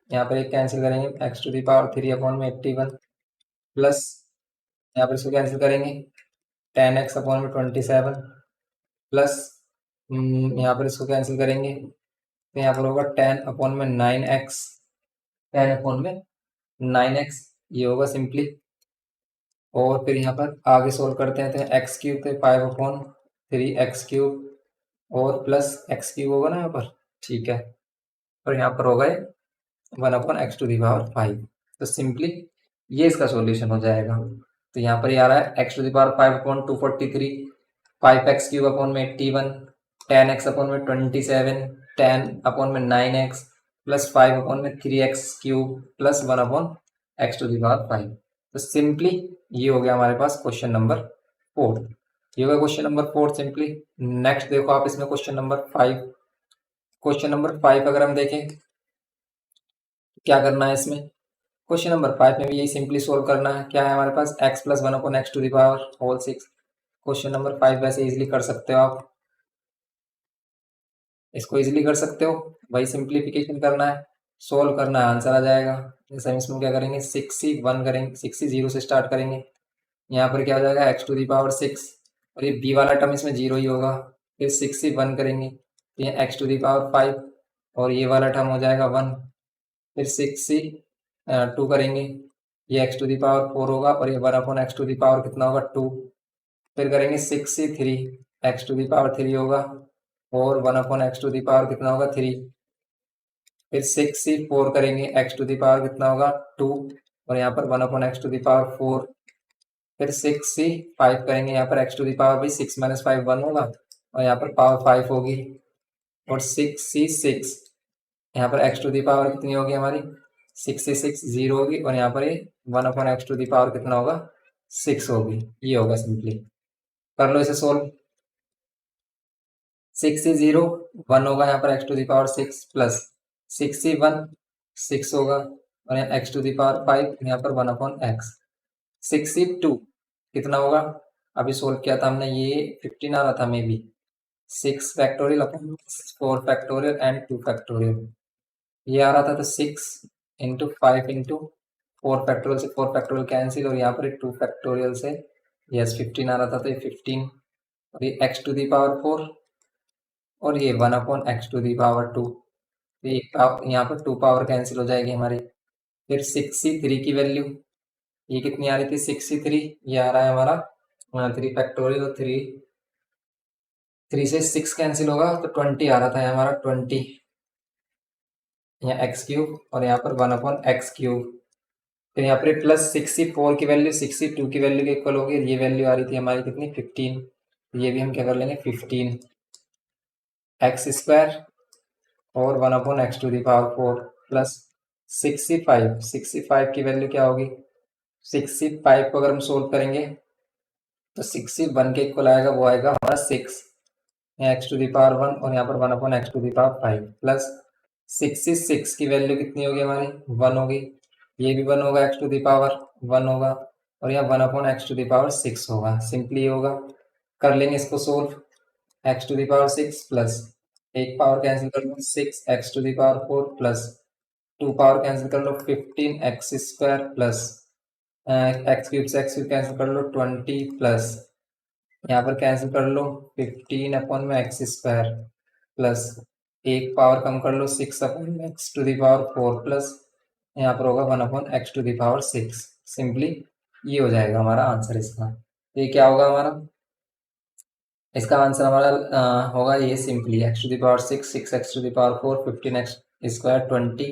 यहाँ पर एक कैंसिल करेंगे x टू दी पावर 3 अपॉन में 81 प्लस यहाँ पर इसको कैंसिल करेंगे 10x अपॉन में 27 प्लस यहाँ पर इसको कैंसिल करेंगे तो यहाँ पर होगा 10 अपॉन में 9x, 10 अपॉन में 9x, ये होगा सिंपली। और फिर यहाँ पर आगे सोल्व करते हैं तो x³ तो 5/3x³ और प्लस x³ होगा ना यहाँ पर, ठीक है, और यहाँ पर होगा 1/x टू दी पावर 5, तो सिंपली ये इसका सॉल्यूशन हो जाएगा। तो यहाँ पर ये आ रहा है x to the power 5/243, 5x³ upon में 81, 10x अपॉन में 27, 10 अपॉन में 9x प्लस 5 अपॉन में 3x³ plus 1/x to the power 5। तो सिंपली ये हो गया हमारे पास क्वेश्चन नंबर 4, ये होगा क्वेश्चन नंबर 4 सिंपली। नेक्स्ट देखो आप इसमें क्वेश्चन नंबर 5, क्वेश्चन नंबर 5 अगर हम देखें क्या करना है इसमें, क्वेश्चन नंबर 5 में भी यही सिंपली सोल्व करना है। क्या है हमारे पास x plus 1/x to the power whole 6, question number 5 वैसे इजीली कर सकते हो आप, इसको इजीली कर सकते हो, वही सिंप्लीफिकेशन करना है। सोल्व करना है, आंसर आ जाएगा। जैसे हम इसमें क्या करेंगे, 6c1 करेंगे, 6c0 से स्टार्ट करेंगे। यहाँ पर क्या हो जाएगा, एक्स टू दी पावर 6, और ये बी वाला टर्म इसमें 0 ही होगा। फिर 6c1 करेंगे तो ये एक्स टू दी पावर 5, और ये वाला टर्म हो जाएगा 1। फिर 6c2 करेंगे, ये एक्स टू दी पावर 4 होगा, और ये 1/x टू दी पावर कितना होगा, 2। फिर करेंगे 6c3, x to the power 3 होगा, और 1/x टू दी पावर कितना होगा, 3। फिर 6c4 करेंगे, एक्स टू दी पावर कितना होगा, 2, और यहाँ पर 1/x टू दी पावर 4। फिर 6c5 करेंगे, यहाँ पर एक्स टू दी पावर भी 6 - 5 1 होगा, और यहाँ पर पावर 5 होगी। और 6c6, यहाँ पर एक्स टू दी पावर कितनी होगी हमारी, 6c6 0 होगी, और यहाँ पर ये 1/x टू दी पावर कितना होगा, 6 होगी। ये होगा सिंपली। कर लो इसे सोल्व। 6c0 1 होगा, यहाँ पर X to the power 6 plus 6c1 6 होगा, और यहाँ एक्स टू दी पावर 5, यहाँ पर 1/x। 6c2 कितना होगा, अभी सोल्व किया था हमने, ये 15 आ रहा था may be, 6 factorial upon 4 factorial and 2 factorial, ये आ रहा था। तो 6 इंटू 5 इंटू 4 फैक्टोरियल से 4 फैक्टोरियल कैंसिल, और यहाँ पर 2 फैक्टोरियल से यस 15 आ रहा था, तो ये 15, और ये एक्स टू दी पावर 4, और ये 1/x टू दी पावर 2, तो ये यहाँ पर 2 पावर कैंसिल हो जाएगी हमारी। फिर 6c3 की वैल्यू, ये कितनी आ रही थी, 6c3, ये आ रहा है हमारा 3 फैक्टोरियल, और 3 से 6 कैंसिल होगा तो 20 आ रहा था हमारा, 20, यहाँ एक्स क्यूब, और यहाँ पर 1/x क्यूब। फिर यहाँ पर प्लस 6c4 की वैल्यू 6c2 की वैल्यू के इक्वल होगी, ये वैल्यू आ रही थी हमारी कितनी, 15, ये भी हम क्या कर लेंगे, 15 एक्स स्क्वायर और 1/x to the power 4 plus 65 की वैल्यू क्या होगी, 65 को अगर हम सोल्व करेंगे तो 61 के इक्वल आएगा, वो आएगा हमारा 6 एक्स टू दी पावर 1, और यहाँ पर 1/x to the power 5 plus 66 की वैल्यू कितनी होगी हमारी, 1 होगी, ये भी 1 होगा, एक्स टू दी पावर 1 होगा, और यहाँ 1/x टू दी पावर 6 होगा। सिंपली होगा, कर लेंगे इसको solve. X to the power 6 plus एक पावर कैंसिल कर लो, 6 X to the power 4 plus 2 power cancel कर लो, 15 X square plus X cube से एक्स क्यूब कैंसिल कर लो, 20 प्लस यहाँ पर कैंसिल कर लो 15/x² प्लस एक पावर कम कर लो 6/x to the power 4 plus यहाँ पर होगा 1/x to the power 6। Simply ये हो जाएगा हमारा आंसर इसका। ये क्या होगा हमारा, इसका आंसर हमारा होगा ये simply X to the power 6, 6x to the power 4, 15x square 20,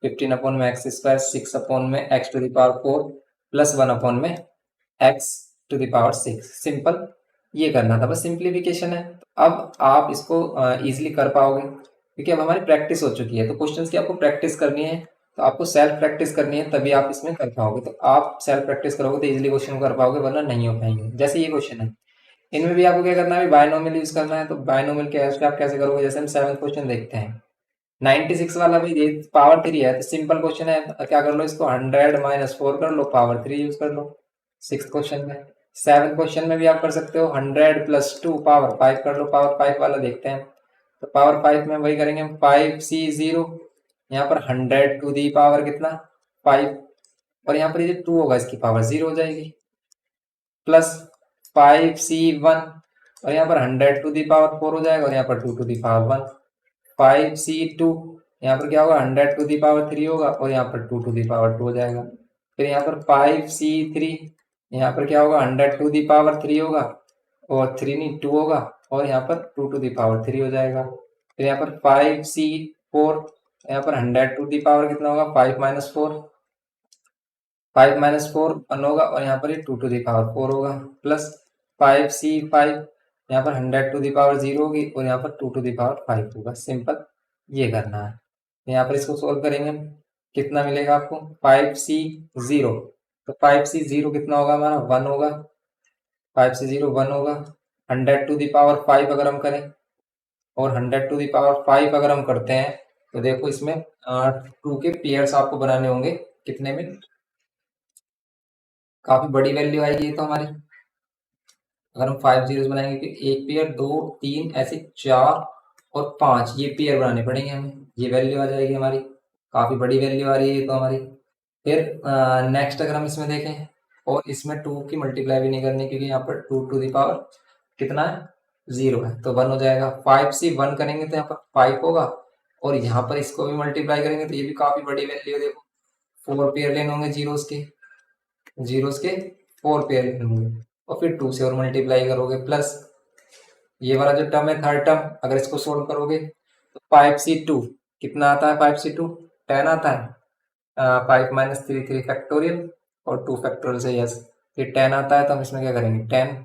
15/x², 6/x to the power 4 plus 1/x to the power 6। Simple ये करना था, बस सिंप्लीफिकेशन है। अब आप इसको इजीली कर पाओगे क्योंकि अब हमारी प्रैक्टिस हो चुकी है। तो क्वेश्चंस की आपको प्रैक्टिस करनी है, तो आपको सेल्फ प्रैक्टिस करनी है, तभी आप इसमें कर पाओगे। तो आप सेल्फ प्रैक्टिस करोगे तो इजीली क्वेश्चन कर पाओगे, वरना नहीं हो पाएंगे। जैसे ये क्वेश्चन है, इनमें भी आपको क्या करना है, बायनोमियल यूज करना है। तो बायनोमियल के हेल्प से आप कैसे करोगे, जैसे हम 7th क्वेश्चन देखते हैं, 96 वाला भी ये पावर 3 है, तो सिंपल क्वेश्चन है, क्या कर लो इसको 100 - 4 कर लो, पावर 3 यूज कर लो 6th क्वेश्चन में। 7th क्वेश्चन में भी आप कर सकते हो 100 + 2 पावर 5 कर लो, पावर 5 वाला देखते हैं। तो पावर 5 में वही करेंगे 5c0, यहाँ पर 100 टू दी पावर कितना 5, और यहाँ पर ये 2 होगा इसकी पावर 0 हो जाएगी, प्लस 5c1, और यहाँ पर 100 टू दी पावर 4 हो जाएगा, और यहाँ पर 2 टू दी पावर 1, 5c2, यहाँ पर क्या होगा 100 टू दी पावर 3 होगा, और यहाँ पर 2 टू दी पावर 2 हो जाएगा। फिर यहाँ पर 5c3, यहाँ पर क्या होगा 100 टू दी पावर 3 होगा, और 3 नहीं 2 होगा, और यहाँ पर 2 टू दी पावर 3 हो जाएगा। फिर यहाँ पर 5c4, यहाँ पर 100 टू दी पावर कितना होगा 5 - 4, 5 - 4 1 होगा, और यहाँ पर ये 2 टू दी पावर 4 होगा, प्लस 5c5, यहाँ पर 100 टू दी पावर 0 होगी, और यहाँ पर 2 टू दी पावर 5 होगा। सिंपल ये करना है। यहाँ पर इसको सोल्व करेंगे हम, कितना मिलेगा आपको 5c0, तो 5c0 कितना होगा हमारा 1 होगा, 5c0 1 होगा। 100 टू दी पावर 5 अगर हम करें, और 100 टू दी पावर 5 अगर हम करते हैं, तो देखो इसमें 2 के पेयर्स आपको बनाने होंगे, कितने में, काफी बड़ी वैल्यू आएगी ये तो हमारी। अगर हम 5 जीरोस बनाएंगे तो एक पेयर 2 3 ऐसे 4 और 5 ये पेयर बनाने पड़ेंगे हमें, ये वैल्यू आ जाएगी हमारी। काफ़ी बड़ी वैल्यू आ रही है ये तो हमारी। फिर नेक्स्ट अगर हम इसमें देखें और इसमें 2 की मल्टीप्लाई भी नहीं करनी, क्योंकि यहाँ पर 2 टू द पावर कितना है, 0 है, तो 1 हो जाएगा। 5 से 1 करेंगे तो यहाँ पर 5 होगा, और यहाँ पर इसको भी मल्टीप्लाई करेंगे तो ये भी काफ़ी बड़ी वैल्यू है। देखो 4 पेयर लेने होंगे जीरोस के, 4 पेयर लेने होंगे, और फिर 2 से और मल्टीप्लाई करोगे, प्लस ये वाला जो टर्म है थर्ड टर्म, अगर इसको सोल्व करोगे तो 5c2 कितना आता है, 5c2 10 आता है। 5 माइनस 3 3 फैक्टोरियल और 2 फैक्टोरियल से यस, ये 10 आता है, तो हम इसमें क्या करेंगे 10,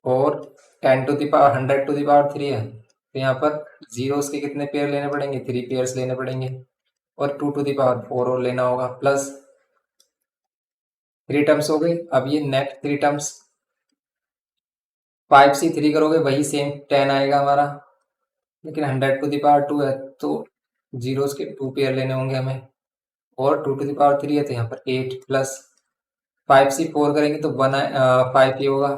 और 10 to the power 100 to the power 3 है, तो यहाँ पर जीरोस के कितने पेयर लेने पड़ेंगे, 3 पेयर्स लेने पड़ेंगे, और 2 टू द पावर 4 और लेना होगा, प्लस 3 टर्म्स हो गए। अब ये नेक्स्ट 3 टर्म्स 5 से 3 करोगे वही सेम 10 आएगा हमारा, लेकिन 100 टू द पावर 2 है, तो जीरोस के 2 पेयर लेने होंगे हमें, और 2 टू द पावर 3 है, तो यहाँ पर 8, प्लस 5 से 4 करेंगे तो 5 ही होगा,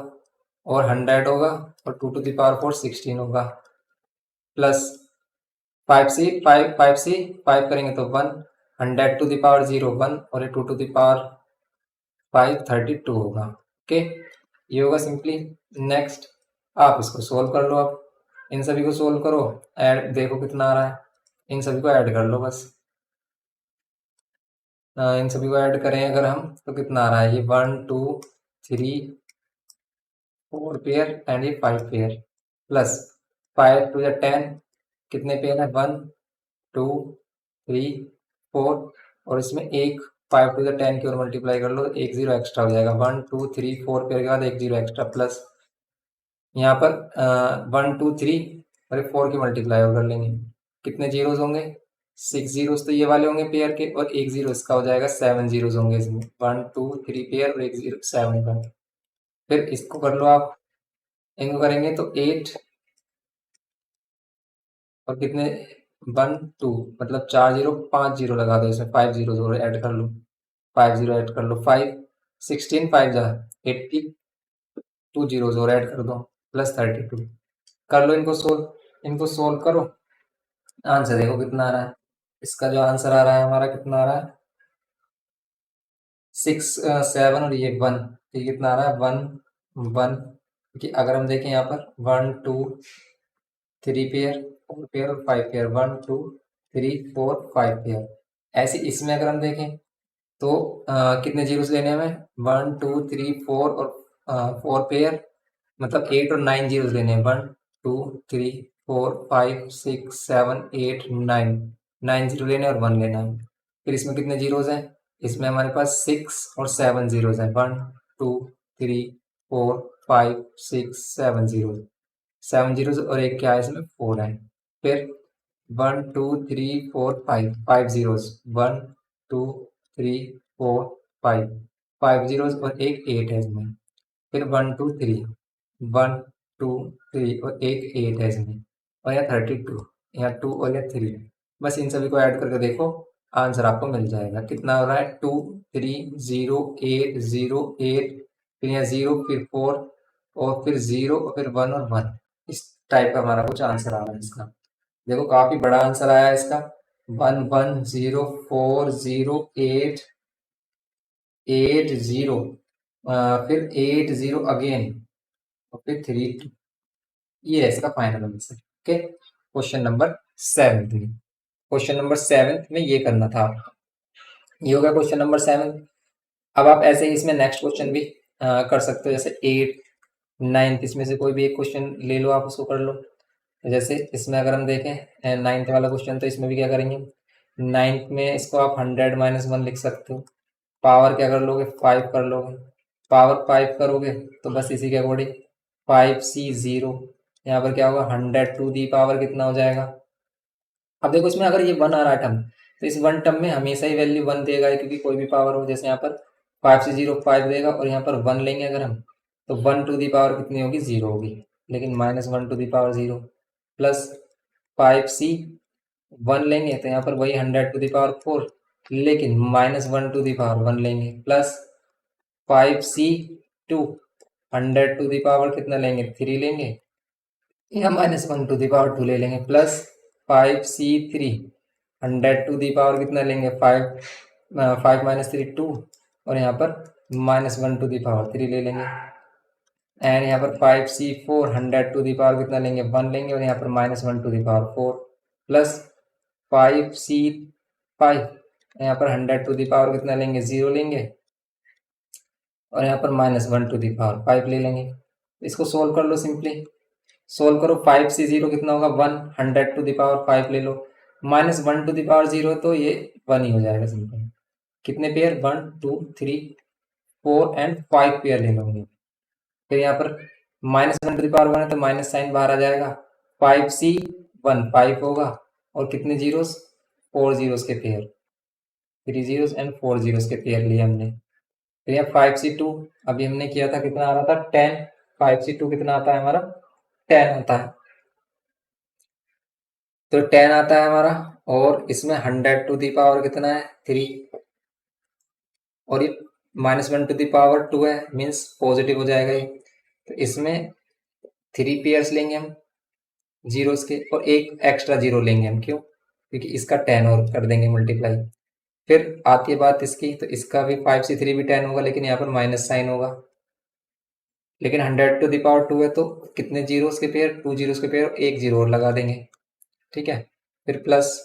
और 100 होगा, और 2 टू द पावर 4 16 होगा, प्लस 5 से 5 करेंगे तो 1, 100 टू द पावर 0 1, और ये 2 टू द पावर 5 32 होगा। ओके, ये होगा सिंपली। नेक्स्ट आप इसको सोल्व कर लो, आप इन सभी को सोल्व करो, ऐड देखो कितना आ रहा है, इन सभी को ऐड कर लो बस। इन सभी को ऐड करें अगर हम तो कितना आ रहा है, ये 1 2 3 4 पेयर एंड ये 5 पेयर, प्लस 5 टू 10 कितने पेयर है, 1 2 3 4, और इसमें एक 5 टू 10 की और मल्टीप्लाई कर लो, एक जीरो एक्स्ट्रा हो जाएगा, 1 2 3 4 पेयर के बाद एक जीरो एक्स्ट्रा, प्लस यहाँ पर 1 2 3 और 4 की मल्टीप्लाई और कर लेंगे, कितने जीरोस होंगे, 6 जीरोस तो ये वाले होंगे पेयर के, और एक जीरो इसका हो जाएगा, 7 जीरोस होंगे इसमें, 1 2 3 पेयर और एक जीरो 7 का। फिर इसको कर लो आप, इनको करेंगे तो 8 और कितने 1 2, मतलब 4 जीरो 5 जीरो लगा दो इसमें, 5 जीरो और ऐड कर लो, 5 जीरो ऐड कर लो, 5 16 5 जा 80, 2 जीरोस और ऐड कर दो, प्लस 32, कर लो इनको सोल्व, इनको सोल्व करो, आंसर देखो कितना आ रहा है। इसका जो आंसर आ रहा है हमारा कितना आ रहा है, 6 7 और ये 1, तो ये कितना आ रहा है 1 1, क्योंकि अगर हम देखें यहाँ पर 1 2 3 पेयर 4 पेयर और 5 पेयर, 1 2 3 4 5 पेयर। ऐसे इसमें अगर हम देखें तो कितने जीरोस लेने हैं हमें, 1 2 3 4 और 4 पेयर, मतलब 8 और 9 जीरोस लेने हैं, 1 2 3 4 5 6 7 8 9, 9 जीरो लेने और 1 लेना है। फिर इसमें कितने जीरोस हैं, इसमें हमारे पास 6 और 7 जीरोस हैं, 1 2 3 4 5 6 7 जीरोस, 7 जीरोस और एक क्या है इसमें 4 है। फिर 1 2 3 4 5 5 जीरोस, 1 2 3 4 5 5 जीरोस और एक 8 है इसमें। फिर 1 2 3 1 2 3 और एक 8 है इसमें, और यहाँ 32, यहाँ 2 और यहाँ 3, बस इन सभी को ऐड करके देखो, आंसर आपको मिल जाएगा। कितना हो रहा है, 2 3 0 8 0 8, फिर यहाँ 0 फिर 4 और फिर 0 और फिर 1 और 1, इस टाइप का हमारा कुछ आंसर आ रहा है इसका। देखो काफी बड़ा आंसर आया है इसका, 1 1 0 4 0 8 8 0, फिर 8 0 अगेन, और फिर 3 2, ये है इसका final answer. Okay, question number 7 में, क्वेश्चन नंबर 7 में ये करना था। ये हो गया क्वेश्चन नंबर 7। अब आप ऐसे ही इसमें नेक्स्ट क्वेश्चन भी कर सकते हो, जैसे 8 9 इसमें से कोई भी एक क्वेश्चन ले लो, आप उसको कर लो। जैसे इसमें अगर हम देखें 9th वाला क्वेश्चन, तो इसमें भी क्या करेंगे, 9th में इसको आप 100 माइनस 1 लिख सकते हो, पावर क्या कर लोगे 5 कर लोगे, पावर 5 करोगे तो बस इसी के अकॉर्डिंग 5c0, यहाँ पर क्या होगा 100 टू दी पावर कितना हो जाएगा। अब देखो इसमें अगर ये 1 आ रहा है टर्म, तो इस 1 टर्म में हमेशा ही वैल्यू 1 देगा, क्योंकि कोई भी पावर हो, जैसे यहाँ पर 5c0 5 देगा, और यहाँ पर 1 लेंगे अगर हम, तो 1 टू दी पावर कितनी होगी 0 होगी, लेकिन -1 to the power 0, plus 5c 1 लेंगे तो यहाँ पर वही 100 टू दी पावर 4, लेकिन -1 टू दी पावर 1 लेंगे, plus 5c2 100 to the power कितना लेंगे 3 लेंगे, या -1 टू दी पावर 2 ले लेंगे, plus 5c3 100 to the power कितना लेंगे 5, 5 - 3 2, और यहाँ पर -1 टू दी पावर 3 ले लेंगे। एंड यहाँ पर 5C4 100 टू दी पावर कितना लेंगे 1 लेंगे, और यहाँ पर -1 to the power 4 plus 5C5 यहाँ पर 100 टू दी पावर कितना लेंगे 0 लेंगे, और यहाँ पर -1 टू दी पावर 5 ले लेंगे। इसको सोल्व कर लो, सिंपली सोल्व करो। 5C0 कितना होगा 1, 100 टू दी पावर 5 ले लो, -1 टू दी पावर 0 तो ये 1 ही हो जाएगा सिंपल। कितने पेयर 1 2 3 4 एंड 5 पेयर ले लोगे। फिर यहाँ पर -1 टू दी पावर 1 है तो माइनस साइन बाहर आ जाएगा, 5C1 5 होगा, और कितने जीरोस 4 जीरोस के पेयर, 3 जीरोस एंड 4 जीरोस के पेयर लिए हमने। फिर यहाँ 5C2 अभी हमने किया था, कितना आ रहा था 10, 5C2 कितना आता है हमारा 10 आता है, तो 10 आता है हमारा, और इसमें 100 टू दी पावर कितना है 3, और ये -1 टू दी पावर 2 है, मीन्स पॉजिटिव हो जाएगा ये। तो इसमें 3 पेयर्स लेंगे हम जीरोस के, और एक एक्स्ट्रा जीरो लेंगे हम, क्यों, क्योंकि इसका 10 और कर देंगे मल्टीप्लाई। फिर आती है बात इसकी, तो इसका भी 5C3 भी 10 होगा, लेकिन यहाँ पर माइनस साइन होगा। लेकिन 100 टू दी पावर 2 है तो कितने जीरोस के पेयर 2 जीरोस के पेयर, एक जीरो और लगा देंगे, ठीक है। फिर प्लस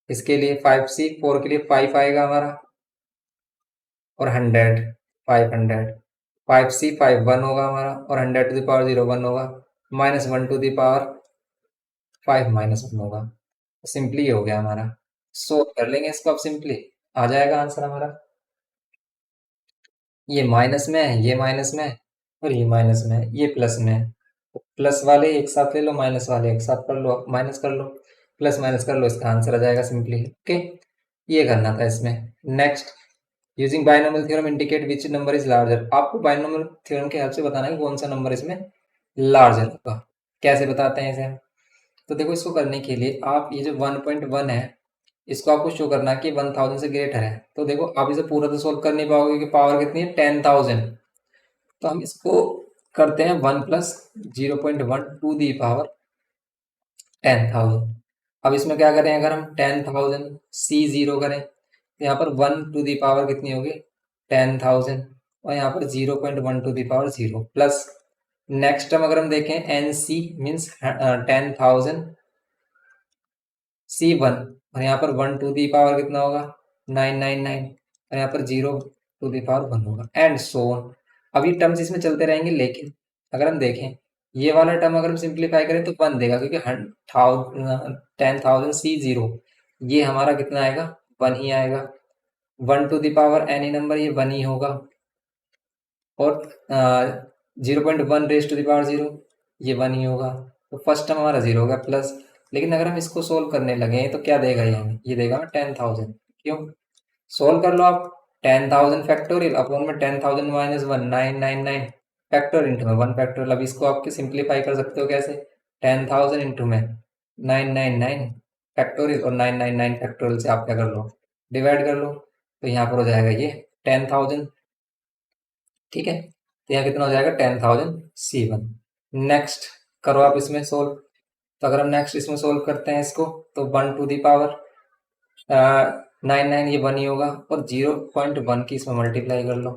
इसके लिए 5C4 के लिए 5 आएगा हमारा, और 100 500 5C5 1 होगा हमारा, और 100 टू दी पावर 0 1 होगा, -1 टू दी पावर 5 -1 होगा। सिंपली हो गया हमारा, सोल्व कर लेंगे इसको अब, सिंपली आ जाएगा आंसर हमारा। ये माइनस में है, ये माइनस में है, और ये माइनस में है, ये प्लस में है। तो प्लस वाले एक साथ ले लो, माइनस वाले एक साथ कर लो, माइनस कर लो, प्लस माइनस कर लो, इसका आंसर आ जाएगा सिंपली। ओके, ये करना था इसमें। Next, using binomial theorem indicate which number is larger. आपको बाइनोमियल थ्योरम के हेल्प से बताना है कि कौन सा नंबर इसमें लार्जर होगा। कैसे बताते हैं इसे हम? तो देखो, इसको करने के लिए आप ये जो 1.1 है, इसको आपको शो करना है कि 1000 से ग्रेटर है। तो देखो, आप इसे पूरा तो सोल्व कर नहीं पाओगे कि पावर कितनी है 10,000। तो हम इसको करते हैं 1 प्लस 0.1 टू दी पावर 10,000। अब इसमें क्या करें, अगर हम 10,000 C0 करें तो यहाँ पर 1 टू दी पावर कितनी होगी 10,000, और यहाँ पर 0.1 to the power 0 plus. Next term अगर हम देखें NC मीन्स 10,000 C1, और यहाँ पर 1 टू दी पावर कितना होगा 999, और यहाँ पर 0 टू दी पावर 1 होगा, एंड सो ऑन। अब ये टर्म्स इसमें चलते रहेंगे, लेकिन अगर हम देखें ये वाला टर्म अगर हम सिंप्लीफाई करें तो 1 देगा, क्योंकि 10,000 C0 ये हमारा कितना आएगा 1 ही आएगा। 1 to the power any number ये 1 ही होगा, और 0.1 रेज टू दी पावर 0 ये 1 ही होगा। तो फर्स्ट टर्म हमारा 0 होगा प्लस। लेकिन अगर हम इसको सोल्व करने लगे तो क्या देगा ये हमें, ये देगा 10,000। क्यों, सोल्व कर लो आप। 10,000 फैक्टोरियल अपॉन में 10,000 माइनस 1 999 फैक्टर इंटू में 1 फैक्टोरियल। अब इसको आपके सिंप्लीफाई कर सकते हो कैसे, 10,000 इंटू में 999 फैक्टोरियल, और 999 फैक्टोरियल से आप क्या कर लो डिवाइड कर लो, तो यहाँ पर हो जाएगा ये 10,000, ठीक है। तो यहाँ कितना हो जाएगा 10,000 C1। नेक्स्ट करो आप इसमें सोल्व। तो अगर हम नेक्स्ट इसमें सोल्व करते हैं इसको, तो 1 टू दी पावर 99 ये 1 ही होगा, और 0.1 की इसमें मल्टीप्लाई कर लो,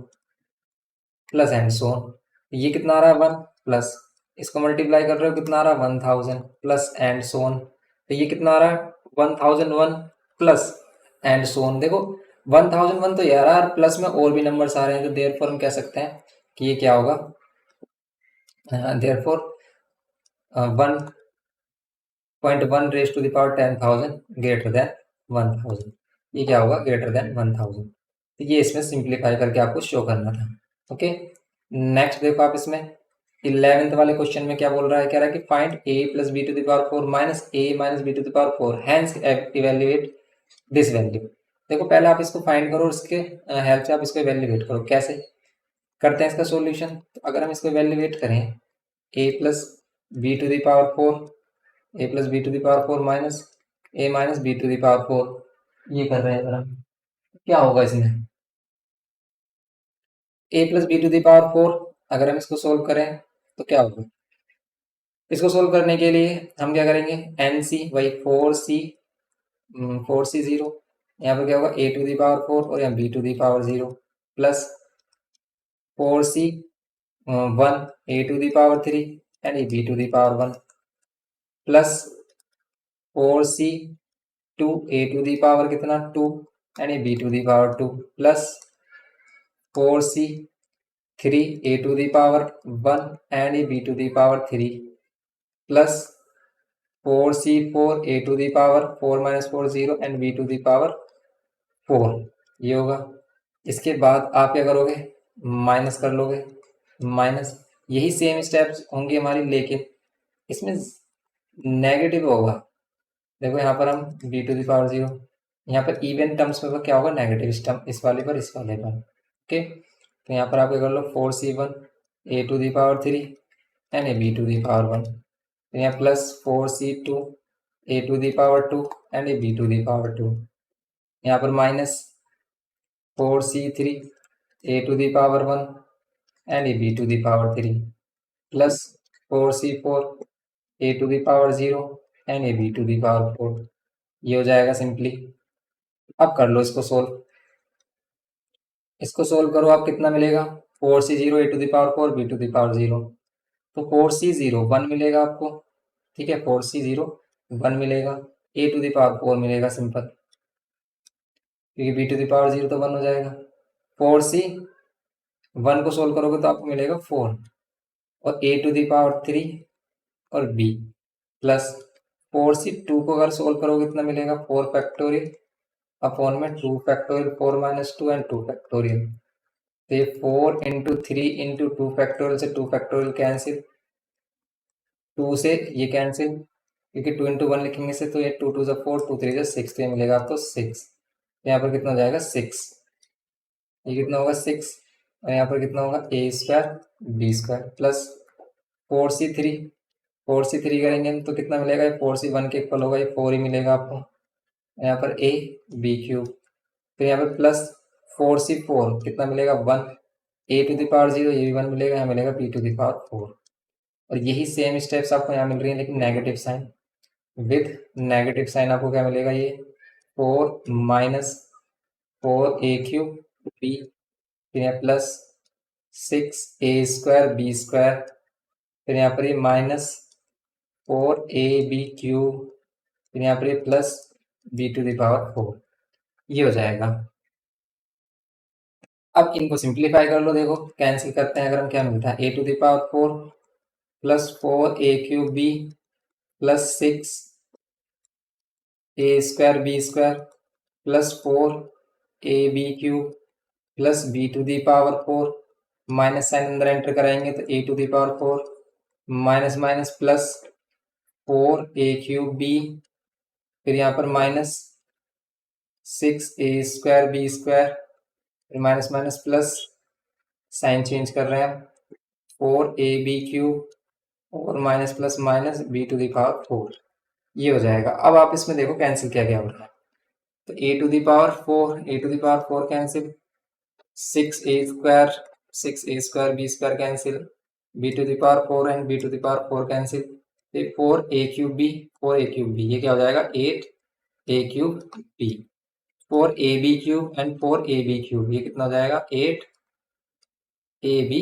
प्लस एंड सो ऑन। ये कितना आ रहा है 1 प्लस, इसको मल्टीप्लाई कर रहे हो कितना आ रहा है 1000 प्लस एंड सो ऑन। तो ये कितना आ रहा है 1001 प्लस एंड सो ऑन। देखो 1001 तो ये आ रहा है, प्लस में और भी नंबर्स आ रहे हैं, तो देयरफॉर हम कह सकते हैं कि ये क्या होगा, therefore 1.1 raise to the power 10,000 greater than 1000। ये क्या होगा ग्रेटर देन 1000। तो ये इसमें सिंप्लीफाई करके आपको शो करना था। ओके, नेक्स्ट देखो आप इसमें 11th वाले क्वेश्चन में क्या बोल रहा है, कह रहा है कि find a plus B to the power 4 minus a minus B to the power 4 hence evaluate this value. देखो पहले आप इसको फाइंड करो, उसके हेल्प से आप इसको इवेल्युएट करो। कैसे करते हैं इसका सॉल्यूशन, तो अगर हम इसको इवेल्युएट करें a plus B to the power 4 a plus B to the power 4 minus a minus B to the power 4, ये कर रहे हैं अगर हम, क्या होगा इसमें a plus B to the power 4, अगर हम इसको सोल्व करें तो क्या होगा। इसको सोल्व करने के लिए हम क्या करेंगे, NC वही 4C 4c0, यहाँ पर क्या होगा a टू दी पावर 4 और यहाँ b to the power 0 plus 4c1 a to the power 3 and b to the power 1 plus 4c2 a to the power कितना 2 and b to the power 2 plus 4c3 a to the power 1 and b to the power 3 plus 4c4 a to the power 4 minus 4 0 and b to the power 4 ये होगा। इसके बाद आप क्या करोगे minus कर लोगे, माइनस यही सेम स्टेप्स होंगे हमारी, लेकिन इसमें नेगेटिव होगा। देखो यहाँ पर हम b टू दी पावर 0, यहाँ पर इवन टर्म्स में क्या होगा नेगेटिव टर्म, इस वाले पर इस वाले पर। ओके, तो यहाँ पर आप क्या कर लो 4c1 a to the power 3 and b to the power 1, तो यहाँ plus 4c2 a to the power 2 and b to the power 2, यहाँ पर minus 4c3 a to the power 1 and b to the power 3 plus 4c4 a to the power 0 and b to the power 4। ये हो जाएगा simply. अब कर लो इसको solve, इसको solve करो, आप कितना मिलेगा 4c0 a to the power 4 b to the power 0, तो 4c0 1 मिलेगा आपको, ठीक है 4c0 1 मिलेगा, a टू दी पावर 4 मिलेगा सिंपल, क्योंकि b टू दी पावर 0 तो 1 हो जाएगा। 4c1 को सोल्व करोगे तो आपको मिलेगा 4 और a टू दी पावर 3 और b प्लस 4c2 को अगर सोल्व करोगे कितना मिलेगा 4 फैक्टोरियल अपॉन में 2 फैक्टोरियल 4 माइनस 2 एंड 2 फैक्टोरियल, तो ये 4 इंटू 3 इंटू 2 फैक्टोरियल से 2 फैक्टोरियल कैंसिल, 2 से ये कैंसिल, क्योंकि 2 इंटू 1 लिखेंगे से, तो ये 2 टू 4 2 3 6, तो ये मिलेगा आपको 6, यहाँ पर कितना हो जाएगा 6, ये कितना होगा 6 और यहाँ पर कितना होगा a square b square plus 4c3, 4c3 करेंगे तो कितना मिलेगा, ये 4c1 के इक्वल होगा, ये 4 ही मिलेगा आपको, यहाँ पर a b क्यूब, फिर यहाँ पर प्लस 4c4 कितना मिलेगा 1 a टू द पावर 0, ये भी 1 मिलेगा, यहाँ मिलेगा b टू द पावर 4, और यही सेम स्टेप्स आपको यहाँ मिल रही है लेकिन negative sign, with negative sign आपको क्या मिलेगा, ये 4 माइनस 4a क्यूब b, फिर यहाँ plus 6a square b square, फिर यहाँ पर ये माइनस 4ab क्यूब, फिर यहाँ पर ये plus b to the power 4, ये हो जाएगा। अब इनको सिंप्लीफाई कर लो, देखो कैंसिल करते हैं अगर हम, क्या मिलता है a to the power 4 plus 4a cube b plus 6a square b square plus 4ab cube plus b to the power 4, minus sign अंदर एंटर कराएंगे तो a to the power 4 minus minus plus 4a cube b, फिर यहाँ पर minus 6a square b square, फिर minus minus plus, sign change कर रहे हैं हम, 4ab क्यूब और minus plus minus b to the power 4, ये हो जाएगा। अब आप इसमें देखो कैंसिल क्या क्या हो रहा है, तो a to the power 4 cancel, 6a square b square cancel, b to the power 4 and b to the power 4 cancel, 4a cube b, ये क्या हो जाएगा 8a cube b, 4ab cube and 4ab cube, ये कितना हो जाएगा 8ab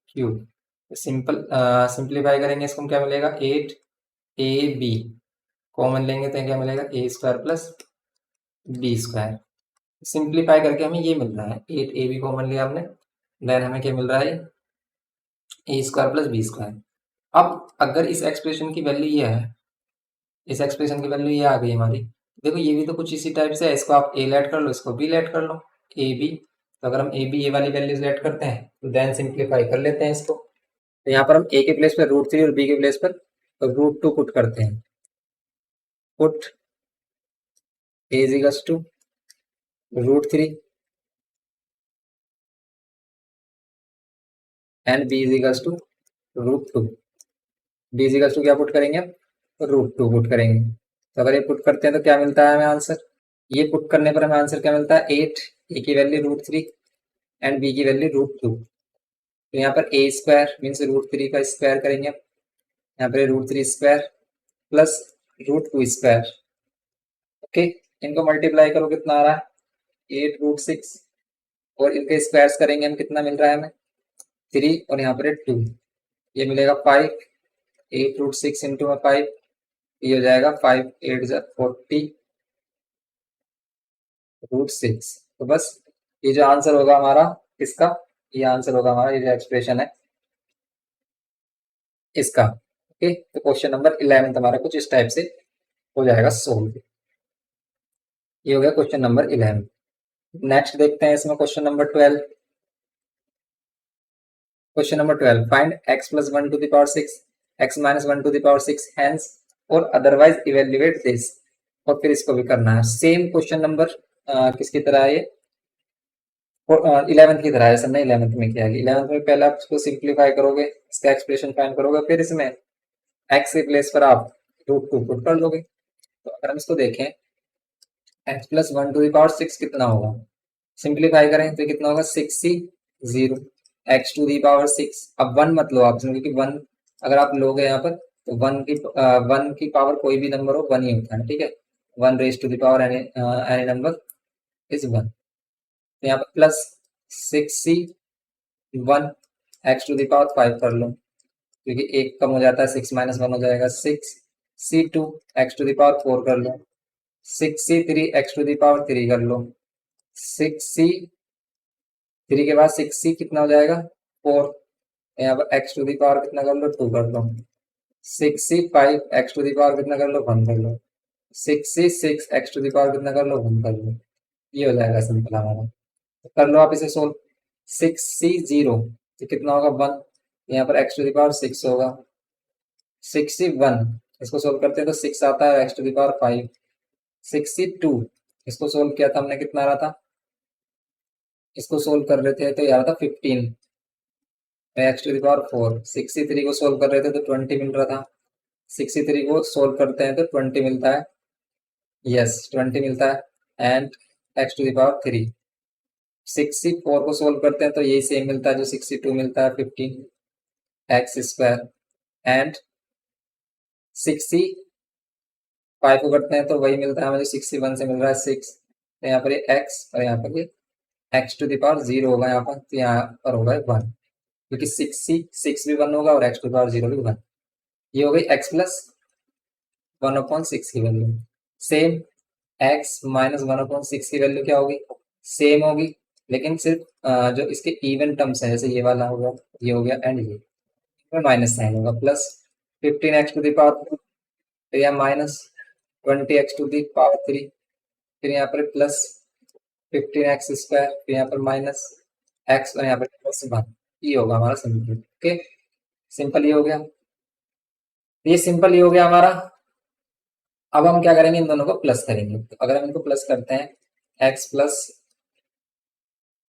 cube. Simplify करेंगे इसको, क्या मिलेगा 8ab, कॉमन लेंगे तो क्या मिलेगा a square plus b square, simplify करके हमें ये मिल रहा है 8ab कॉमन लिया हमने, देन हमें क्या मिल रहा है a square plus b square. अब अगर इस एक्सप्रेशन की वैल्यू ये है, इस एक्सप्रेशन की वैल्यू ये आ गई हमारी, देखो ये भी तो कुछ इसी टाइप से है, इसको आप a लेट कर लो, इसको b लेट कर लो, a b, तो अगर हम a b ये वाली वैल्यूज लेट करते हैं तो देन सिंप्लीफाई कर लेते हैं इसको, तो यहाँ पर हम a के प्लेस पर √3 और b के प्लेस पर √2 पुट करते हैं, put a is equals to √3 and b is equals to √2, b is equals to क्या पुट करेंगे हम √2 पुट करेंगे, तो अगर ये पुट करते हैं तो क्या मिलता है हमें आंसर, ये पुट करने पर हमें आंसर क्या मिलता है 8, ए की वैल्यू √3 एंड बी की वैल्यू √2, तो यहाँ पर a स्क्वायर मीन्स √3 का स्क्वायर करेंगे, यहाँ पर √3 स्क्वायर प्लस √2 स्क्वायर, ओके, इनको मल्टीप्लाई करो कितना आ रहा है 8√6 और इनके स्क्वायर्स करेंगे हम कितना मिल रहा है हमें 3 और यहाँ पर 2 ये मिलेगा 5 8√6 इंटू में 5 ये हो जाएगा 5 8 40√6 तो बस ये जो आंसर होगा हमारा इसका ये आंसर होगा हमारा ये जो एक्सप्रेशन है इसका ओके तो क्वेश्चन नंबर 11 हमारा कुछ इस टाइप से हो जाएगा सोल्व ये हो गया क्वेश्चन नंबर 11 नेक्स्ट देखते हैं इसमें question number 12 question number 12 find x plus 1 to the power 6 x minus 1 to the power 6 hence और अदरवाइज इवेल्युएट दिस और फिर इसको भी करना है सेम क्वेश्चन नंबर किसकी तरह है ये 11th की तरह है सर नहीं 11th में क्या है 11th में पहले आप इसको सिंप्लीफाई करोगे इसका एक्सप्रेशन फाइंड करोगे फिर इसमें x के प्लेस पर आप √2 पुट कर लोगे तो अगर हम इसको देखें x plus 1 to the power 6 कितना होगा सिंप्लीफाई करें तो कितना होगा 6c 0 x to the power 6 अब 1 मत लो आप क्योंकि 1 अगर आप लोगे यहाँ पर तो 1 की पावर कोई भी नंबर हो 1 ही होता है ठीक है 1 raised to the power any number is 1 तो यहाँ पर plus 6c 1 x to the power 5 कर लो क्योंकि 1 कम हो जाता है 6 minus 1 हो जाएगा 6c2 x to the power 4 कर लो 6c3 x to the power 3 कर लो 6c3 के बाद 6c कितना हो जाएगा 4 यहाँ पर x to the power कितना कर लो 2 कर लो 6c5 x to the power कितना कर लो 1 कर लो 6c6 x to the power कितना कर लो 1 कर लो ये हो जाएगा सिंपल हमारा तो कर लो आप इसे सोल्व 6c0 तो कितना होगा 1 यहाँ पर x to the power 6 होगा 6c1 इसको सोल्व करते हैं तो 6 आता है x to the power 5 6c2 इसको सोल्व किया था हमने कितना आ रहा था इसको सोल्व कर रहे थे तो ये आ रहा था 15 x to the power 4 6c3 को सोल्व कर रहे थे तो 20 मिल रहा था 6c3 को सोल्व करते हैं तो 20 मिलता है यस 20 मिलता है and x to the power 3 6c4 को सोल्व करते हैं तो यही सेम मिलता है जो 6c2 मिलता है 15 x स्क्वायर एंड 6c5 को करते हैं तो वही मिलता है हमें जो 6c1 से मिल रहा है 6 तो यहाँ पर ये x और यहाँ पर ये x to the power 0 होगा यहाँ पर तो यहाँ पर होगा 1 क्योंकि 6 भी 1 होगा और x to the power 0 भी 1 ये हो गई x plus 1/6 की वैल्यू सेम x minus 1/6 की वैल्यू क्या होगी सेम होगी लेकिन सिर्फ जो इसके इवन टर्म्स है जैसे ये वाला होगा ये हो गया एंड ये माइनस साइन होगा plus 15x to the power 2 फिर यहाँ minus 20x to the power 3 फिर यहाँ पर प्लस 15x स्क्वायर फिर यहाँ पर माइनस x और यहाँ पर प्लस 1 ये होगा हमारा सिंपल ओके सिंपल ये हो गया ये सिंपल ये हो गया हमारा अब हम क्या करेंगे इन दोनों को प्लस करेंगे तो अगर हम इनको प्लस करते हैं x plus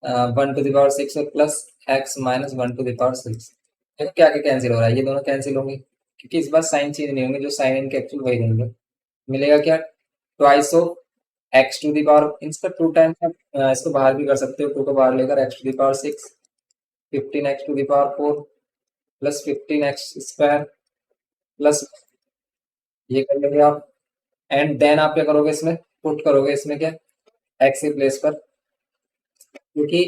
1 to the power 6 और plus x minus 1 to the power 6 देखो क्या क्या कैंसिल हो रहा है ये दोनों कैंसिल होंगे क्योंकि इस बार साइन चेंज नहीं होंगे जो साइन इनके एक्चुअल वही रहेंगे मिलेगा क्या twice of x to the power इसका 2 टाइम्स इसको बाहर भी कर सकते हो 2 को बाहर लेकर x to the power 6 15x to the power 4 plus 15x square plus ये कर लेंगे आप एंड देन आप क्या करोगे इसमें पुट करोगे इसमें क्या x के प्लेस पर क्योंकि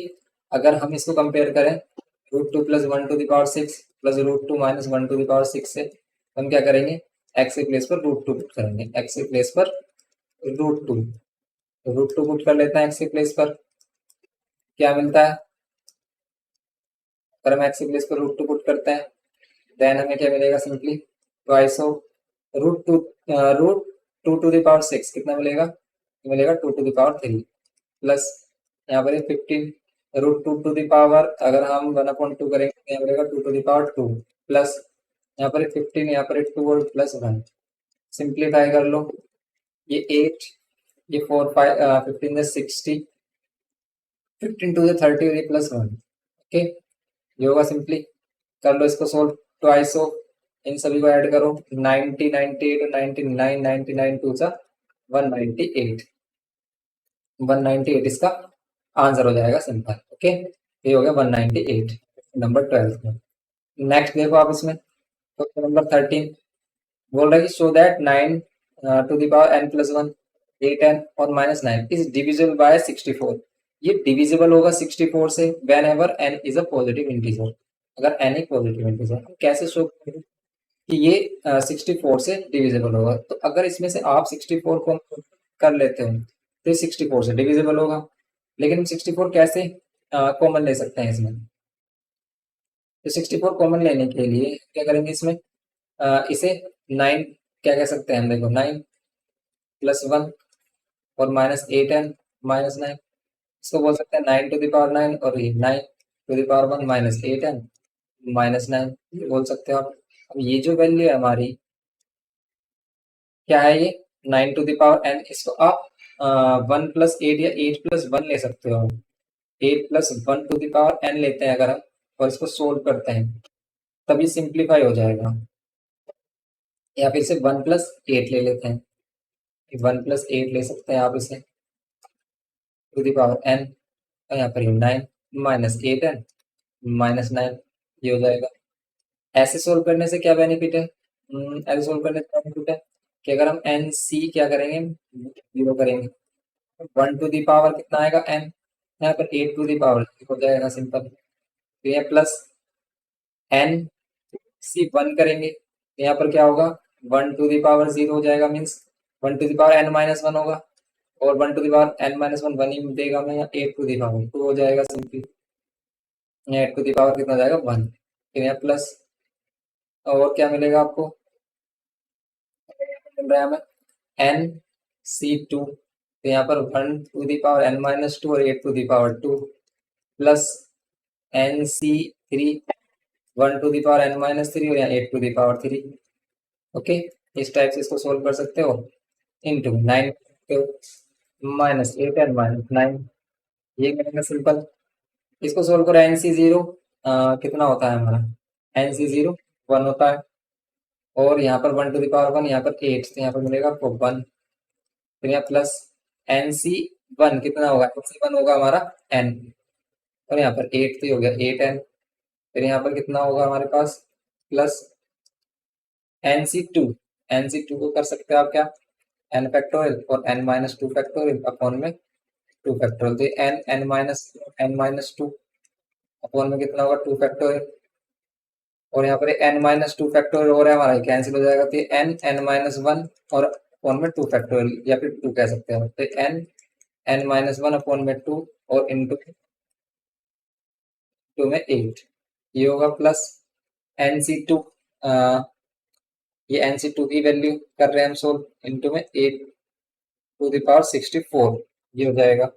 अगर हम इसको कंपेयर करें √2 plus 1 to the power 6 plus √2 minus 1 to the power 6 से हम क्या करेंगे x के प्लेस पर √2 पुट करेंगे x के प्लेस पर √2 पुट कर लेते हैं x के प्लेस पर क्या मिलता है अगर हम x के प्लेस पर √2 पुट करते हैं देन हमें क्या मिलेगा simply twice of √2 to the power 6 कितना मिलेगा मिलेगा 2 to the power 3 प्लस यहाँ पर 15 √2 to the power अगर हम 1/2 करेंगे तो यहाँ मिलेगा 2 to the power 2 प्लस यहाँ पर 15 यहाँ पर 2 और प्लस 1 सिंप्लीफाई कर लो ये 8 ये 4 5 15 से 60 15 to the 30 और ये प्लस 1 ओके ये होगा सिंपली कर लो इसको सोल्व ट्वाइस ऑफ इन सभी को ऐड करो 90 98 और 99 99 2 सा 198 198 इसका आंसर हो जाएगा सिंपल ओके ये हो गया 198 नंबर 12 में नेक्स्ट देखो आप इसमें क्वेश्चन नंबर 13 बोल रहा है कि show that 9 to the power n plus 1 8n और -9 इज डिविजिबल बाय 64। ये डिविजिबल होगा 64 से when ever n is a positive integer. अगर n एक पॉजिटिव इंटीजर, हम कैसे शो करेंगे कि ये 64 से डिविजिबल होगा? तो अगर इसमें से आप 64 को कर लेते हो तो ये 64 से डिविजिबल होगा। लेकिन हम 64 कैसे कॉमन ले सकते हैं इसमें? तो 64 कॉमन लेने के लिए क्या करेंगे इसमें? इसे 9 क्या कह सकते हैं हम? देखो 9 प्लस 1 और -8n -9, इसको बोल सकते हैं 9 टू द पावर 9 और ये 9 टू द पावर 1 -8n -9, ये बोल सकते हो आप। अब ये जो वैल्यू है हमारी क्या है? ये 9 टू द पावर n, इसको आप 1 प्लस 8 या 8 प्लस 1 ले सकते हो। 8 plus 1 to the power n लेते हैं अगर हम और इसको सोल्व करते हैं तब ये सिंप्लीफाई हो जाएगा। या फिर इसे 1 प्लस 8 ले लेते हैं, 1 प्लस 8 ले सकते हैं आप इसे टू द पावर n, और यहाँ पर 9 -8n -9, ये हो जाएगा। ऐसे सोल्व करने से क्या बेनिफिट है? ऐसे सोल्व करने से बेनिफिट है कि अगर हम एन सी क्या करेंगे, जीरो करेंगे, 1 टू दी पावर कितना आएगा n, यहाँ पर 8 टू दी पावर हो जाएगा सिंपल। तो ये प्लस एन सी 1 करेंगे तो यहाँ पर क्या होगा? 1 टू दी पावर 0 हो जाएगा, means 1 to the power n-1 होगा, और 1 टू दी पावर n-1 1 ही देगा हमें, 8 टू दी पावर 2 हो जाएगा सिंपली। 8 टू दी पावर कितना हो जाएगा? 1। फिर यहाँ प्लस, और क्या मिलेगा आपको? मिल रहा है हमें एन सी 2, तो यहाँ पर 1 टू दी पावर n-2 और 8 to the power 2 plus N C 3, 1 to the power n-3 और यहाँ 8 टू दी पावर 3। ओके, इस टाइप से इसको सोल्व कर सकते हो। इंटू 9 -8 एंड -9, ये करेंगे सिंपल। इसको सोल्व करो, एन सी 0 कितना होता है हमारा? एन सी 0 1 होता है, और यहाँ पर 1 टू द पावर 1, यहाँ पर 8, तो यहाँ पर मिलेगा आपको 1। फिर यहाँ प्लस एन सी 1 कितना होगा? एन सी 1 होगा हमारा n, और यहाँ पर 8 तो हो गया 8n। फिर यहाँ पर कितना होगा हमारे पास? Plus N C 2, N C 2 को कर सकते हो आप क्या? n फैक्टोरियल और n-2 फैक्टोरियल अपॉन में 2 फैक्टोरियल, तो n-2 अपॉन में कितना होगा? 2 फैक्टोरियल, और यहाँ पर n-2 फैक्टोरियल हो रहा है हमारा, कैंसिल हो जाएगा, तो n-1 और अपॉन में 2 फैक्टोरियल, या फिर 2 कह सकते हैं, तो n-1 अपॉन में 2 और इंटू 2 में 8, ये होगा प्लस nc2, ये nc2 की वैल्यू कर रहे हैं हम सोल्व, इंटू में 8 टू द पावर 64, ये हो जाएगा।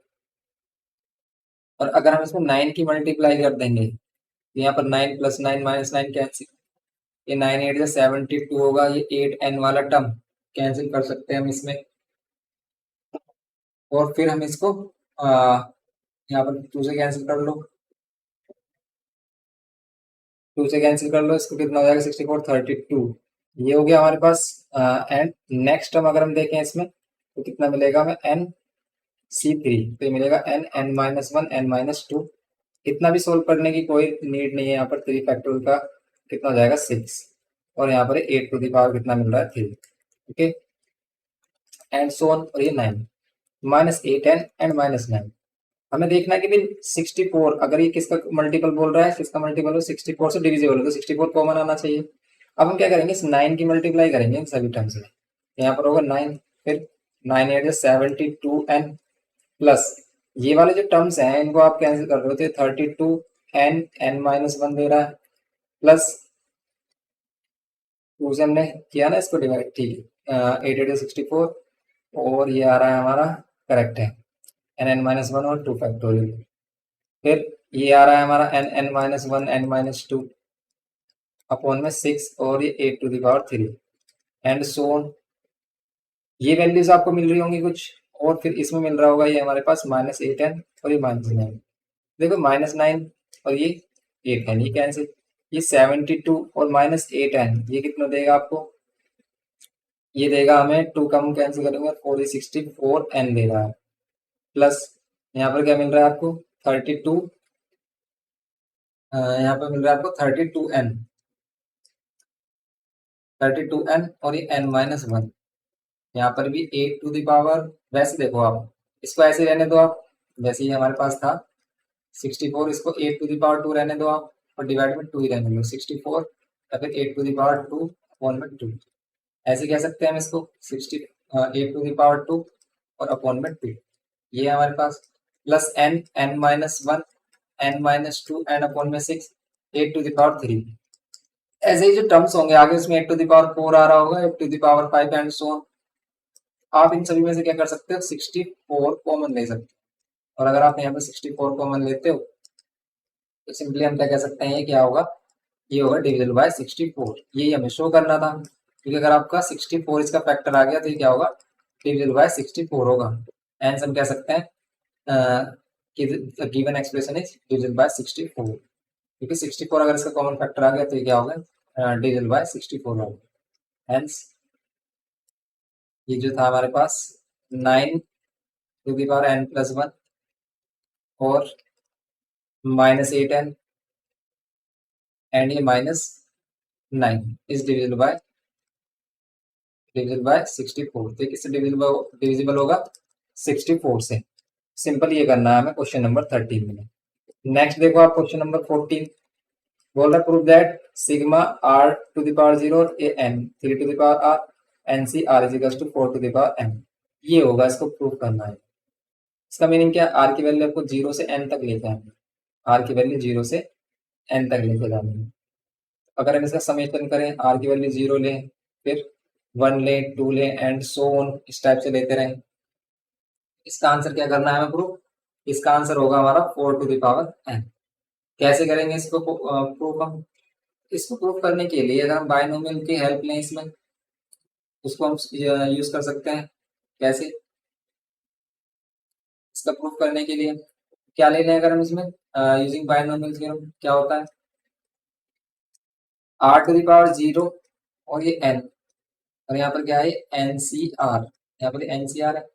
और अगर हम इसको 9 की मल्टीप्लाई कर देंगे तो यहाँ पर 9 प्लस 9 -9 कैंसिल, ये 9 8 या 72 होगा, ये 8n वाला टर्म कैंसिल कर सकते हैं हम इसमें। और फिर हम इसको यहाँ पर 2 से कैंसिल कर लो, 2 से कैंसिल कर लो, इसको कितना हो जाएगा? 64 32, ये हो गया हमारे पास। एंड नेक्स्ट टर्म अगर हम देखें इसमें तो कितना मिलेगा हमें? n c3, तो ये मिलेगा n-1 n-2। इतना भी सोल्व करने की कोई नीड नहीं है, यहाँ पर 3 फैक्टोरियल का कितना हो जाएगा? 6, और यहाँ पर 8 टू द पावर कितना मिल रहा है? 3। ओके, एंड सो ऑन, और ये 9 -8n एंड -9। हमें देखना है कि भाई 64 अगर ये किसका मल्टीपल बोल रहा है, किसका मल्टीपल हो? 64 से डिविजिबल हो, तो 64 कॉमन आना चाहिए। अब हम क्या करेंगे? इस 9 की मल्टीप्लाई करेंगे इन सभी टर्म्स में, यहाँ पर होगा 9, फिर 9 8 72n प्लस ये वाले जो टर्म्स हैं इनको आप कैंसिल कर रहे हो, तो 32n n-1 दे रहा है, प्लस 2 से हमने किया ना इसको डिवाइड, ठीक है, 8 8 64, और ये आ रहा है हमारा, करेक्ट है, n-1 और 2 फैक्टोरियल। फिर ये आ रहा है हमारा n-1 n-2 अपॉन में 6, और ये 8 to the power 3, and so on. ये वैल्यूज आपको मिल रही होंगी कुछ, और फिर इसमें मिल रहा होगा ये हमारे पास -8n और ये -9। देखो -9 और ये 8n, ये कैंसिल, ये 72 और -8n, ये कितना देगा आपको? ये देगा हमें 2 का हम कैंसिल करेंगे, 4 64n दे रहा है, प्लस यहाँ पर क्या मिल रहा है आपको? 32, यहाँ पर मिल रहा है आपको 32n और ये n-1, यहाँ पर भी 8 टू द पावर, वैसे देखो आप इसको ऐसे रहने दो आप, वैसे ही हमारे पास था 64, इसको 8 टू द पावर 2 रहने दो आप और डिवाइड में 2 ही रहने दो 64, या फिर 8 टू द पावर 2 अपॉन में 2, ऐसे कह सकते हैं हम इसको 8 टू द पावर 2 और अपॉन में 2, ये है हमारे पास plus n n minus 1 n minus 2 N upon में 6 8 टू द पावर 3, ऐसे ही जो टर्म्स होंगे आगे उसमें 8 टू द पावर 4 आ रहा होगा 8 to the power 5 and so on. आप इन सभी में से क्या कर सकते हो 64 कॉमन ले सकते हो, और अगर आप यहाँ पे 64 कॉमन लेते हो तो सिंपली हम क्या कह सकते हैं ये क्या होगा, ये होगा डिविजिबल बाय 64, यही हमें शो करना था, क्योंकि अगर आपका 64 इसका फैक्टर आ गया तो ये क्या होगा डिविजिबल बाय 64 होगा, एंड हम कह सकते हैं कि given expression is divisible by 64, क्योंकि 64 अगर इसका कॉमन फैक्टर आ गया तो ये क्या होगा डिविजिबल बाय 64 होगा। हेंस ये जो था हमारे पास 9 to the power n plus 1 और माइनस 8n एंड ये माइनस 9 इज डिविजिबल बाय 64, तो किससे डिविजिबल होगा 64 से। सिंपल ये करना है हमें क्वेश्चन नंबर 13 में। नेक्स्ट देखो आप क्वेश्चन नंबर 14 बोल रहा prove that sigma r to the power 0 और n 3 to the power r N C R is equals to 4 to the power n, ये होगा, इसको प्रूव करना है। इसका मीनिंग क्या है, आर की वैल्यू आपको 0 से n तक लेके आनी है, आर की वैल्यू 0 से n तक लेके जानी है। अगर हम इसका समेशन करें आर की वैल्यू 0 लें फिर 1 लें 2 लें एंड सो ऑन, इस टाइप से लेते रहें, इसका आंसर क्या करना है हमें प्रूफ, इसका आंसर होगा हमारा 4 टू द पावर n। कैसे करेंगे इसको प्रूफ हम, इसको प्रूफ करने के लिए अगर हम बायनोमियल की हेल्प लें इसमें, उसको हम यूज कर सकते हैं। कैसे, इसका प्रूफ करने के लिए क्या ले लें अगर हम इसमें यूजिंग बायनोमियल थ्योरम, क्या होता है r टू द पावर 0 और ये n, और यहाँ पर क्या है NCR, यहाँ पर NCR है,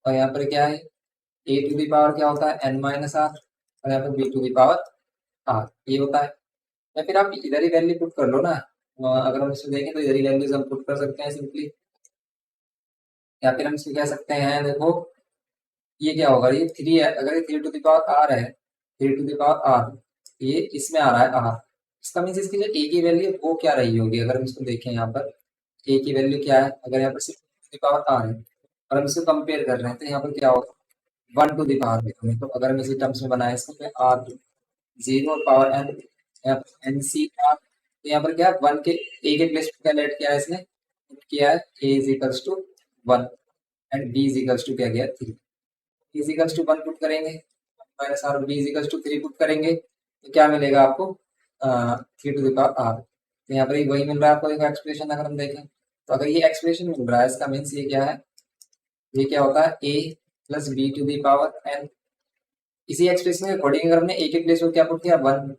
और यहाँ पर क्या है a टू द पावर क्या होता है n माइनस r, और यहाँ पर b to the power r, ये होता है। या फिर आप इधर ही वैल्यू पुट कर लो ना, अगर हम इसमें देखें तो इधर ही वैल्यूज हम पुट कर सकते हैं सिंपली, या फिर हम इसमें कह सकते हैं देखो ये क्या होगा, ये 3 है, अगर ये 3 टू द पावर r है, 3 टू द पावर r, ये इसमें आ रहा है r, इसका मीन्स इसकी जो a की वैल्यू वो क्या रही होगी, अगर हम इसको देखें यहाँ पर a की वैल्यू क्या है, अगर यहाँ पर सिर्फ टू द पावर r है और हम इसको कंपेयर कर रहे हैं तो यहाँ पर क्या होगा 1 टू द पावर में, तो अगर हम इसी टर्म्स में बनाए इसको तो r 0 और पावर n, यहाँ पर NCR, तो यहाँ पर क्या है 1 के a के प्लेस पे क्या लेट किया है इसने, किया है a is equals to 1 and b is equals to क्या गया 3, इज इक्वल्स टू 1 पुट करेंगे minus r, b is equals to 3 put करेंगे तो क्या मिलेगा आपको 3 टू द पावर r, तो यहाँ पर वही मिल रहा है आपको एक एक्सप्रेशन। अगर हम देखें तो अगर ये एक्सप्रेशन मिल रहा है इसका मीन्स ये क्या है, ये क्या होता है a plus B to the power n, इसी एक्सप्रेशन के अकॉर्डिंग अगर हमने a के प्लेस पर क्या पुट किया 1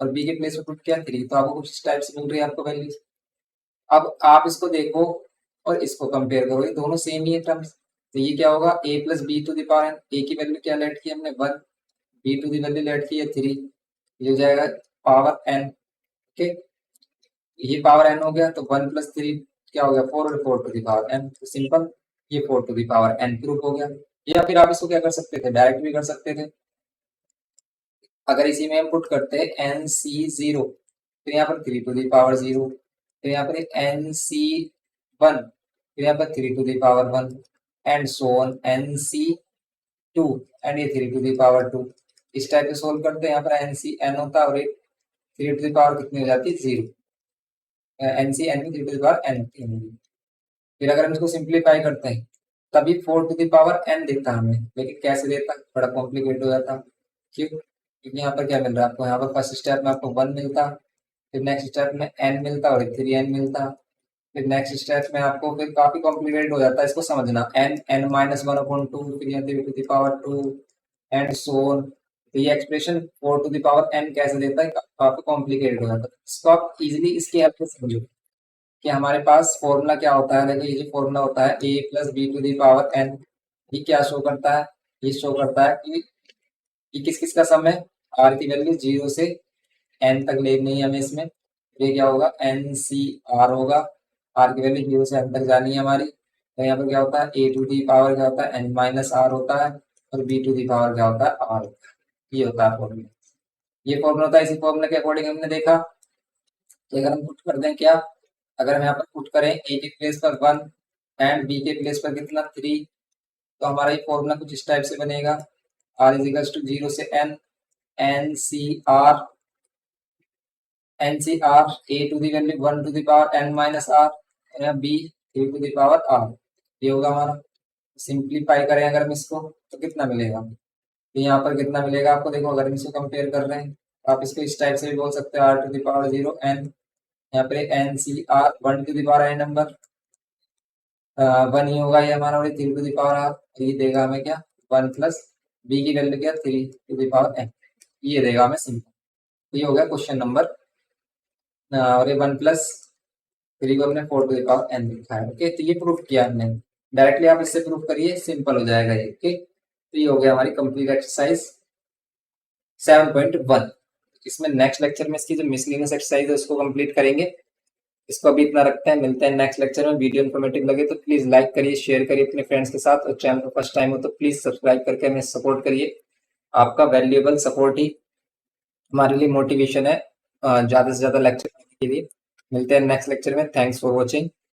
और b के प्लेस पर पुट किया 3, तो आपको कुछ इस टाइप से मिल रही है आपको वैल्यूज। अब आप इसको देखो और इसको कंपेयर करो, ये दोनों सेम ही है टर्म्स, तो ये क्या होगा a plus B to the power n, a की वैल्यू क्या लेट की हमने 1, b to the value let की है 3, ये हो जाएगा पावर n, ओके ये पावर n हो गया तो 1 प्लस 3 क्या हो गया 4 और 4 टू द पावर n, तो सिंपल ये 4 to the power n proof हो गया। या फिर आप इसको क्या कर सकते थे, डायरेक्ट भी कर सकते थे, अगर इसी में हम पुट करते हैं NC0 तो यहाँ पर 3 टू द पावर 0, तो यहाँ पर NC1 तो यहाँ पर 3 to the power 1 and so on NC2 and ये 3 टू द पावर 2, इस टाइप से सोल्व करते हैं। यहाँ पर NCN होता है और ये 3 टू द पावर कितनी हो जाती है 0, NCN की 3 टू द पावर n होती है। फिर अगर हम इसको सिंप्लीफाई करते हैं तभी 4 टू द पावर n देता हमें, लेकिन कैसे देता बड़ा कॉम्प्लिकेट हो जाता, क्यों, क्योंकि यहाँ पर क्या मिल रहा है आपको, यहाँ पर फर्स्ट स्टेप में आपको 1 मिलता, फिर नेक्स्ट स्टेप में n मिलता और 3n मिलता, फिर नेक्स्ट स्टेप में आपको फिर काफी कॉम्प्लिकेटेड हो जाता है इसको समझना, n माइनस 1 अपॉन 2 फिर यहाँ 3 to the power 2 and so on, तो ये expression 4 to the power n कैसे देता है काफी कॉम्प्लिकेटेड हो जाता है। इसको आप इजिली इसकी हेल्प से समझो कि हमारे पास फॉर्मूला क्या होता है, देखो ये जो फॉर्मूला होता है a plus B to the power n, ये क्या शो करता है, ये शो करता है कि ये किस किस का सम है, r की वैल्यू 0 से n तक लेनी है हमें इसमें, ये क्या होगा NCR होगा, r की वैल्यू 0 से n तक जानी है हमारी, तो यहाँ पर क्या होता है, ए टू दी पावर क्या होता है, एन माइनस आर होता है, और बी टू दी पावर क्या होता है, आर। ये होता है फॉर्मूला। ये फॉर्मूला होता है, इसी फॉर्मूला के अकॉर्डिंग हमने देखा कि अगर हम पुट कर दें क्या, अगर हम यहाँ पर पुट करें ए के प्लेस पर 1 एंड बी के प्लेस पर कितना 3, तो हमारा ये फॉर्मूला कुछ इस टाइप से बनेगा, आर इज इक्वल्स टू 0 से N, N C R A to the value 1 to the power N minus R, या B 3 to the power R. ये होगा हमारा। सिंप्लीफाई करें अगर हम इसको तो कितना मिलेगा, तो यहाँ पर कितना मिलेगा आपको, देखो अगर हम इसको कंपेयर कर रहे हैं, आप इसको इस टाइप से भी बोल सकते हो, R to the power 0 N, यहाँ पे N C R 1 to the power N number 1 ही होगा ये हमारा, और 3 टू दी पावर आर, ये देगा हमें क्या 1 प्लस बी की वैल्यू क्या 3 टू दी पावर एन, ये देगा हमें सिंपल। ये हो गया क्वेश्चन नंबर, और ये 1 प्लस 3 को हमने 4 टू द पावर एन लिखा है। ओके, तो ये प्रूफ किया हमने। डायरेक्टली आप इससे प्रूफ करिए, सिंपल हो जाएगा ये। ओके, तो ये हो गया हमारी कंप्लीट एक्सरसाइज 7.1। इसमें नेक्स्ट लेक्चर में इसकी जो मिसलिनियस एक्सरसाइज है उसको कंप्लीट करेंगे। इसको अभी इतना रखते हैं, मिलते हैं नेक्स्ट लेक्चर में। वीडियो इन्फॉर्मेटिव लगे तो प्लीज लाइक करिए, शेयर करिए अपने फ्रेंड्स के साथ, और चैनल पर फर्स्ट टाइम हो तो प्लीज सब्सक्राइब करके हमें सपोर्ट करिए। आपका वैल्यूएबल सपोर्ट ही हमारे लिए मोटिवेशन है ज्यादा से ज्यादा लेक्चर के लिए। मिलते हैं नेक्स्ट लेक्चर में। Thanks for watching.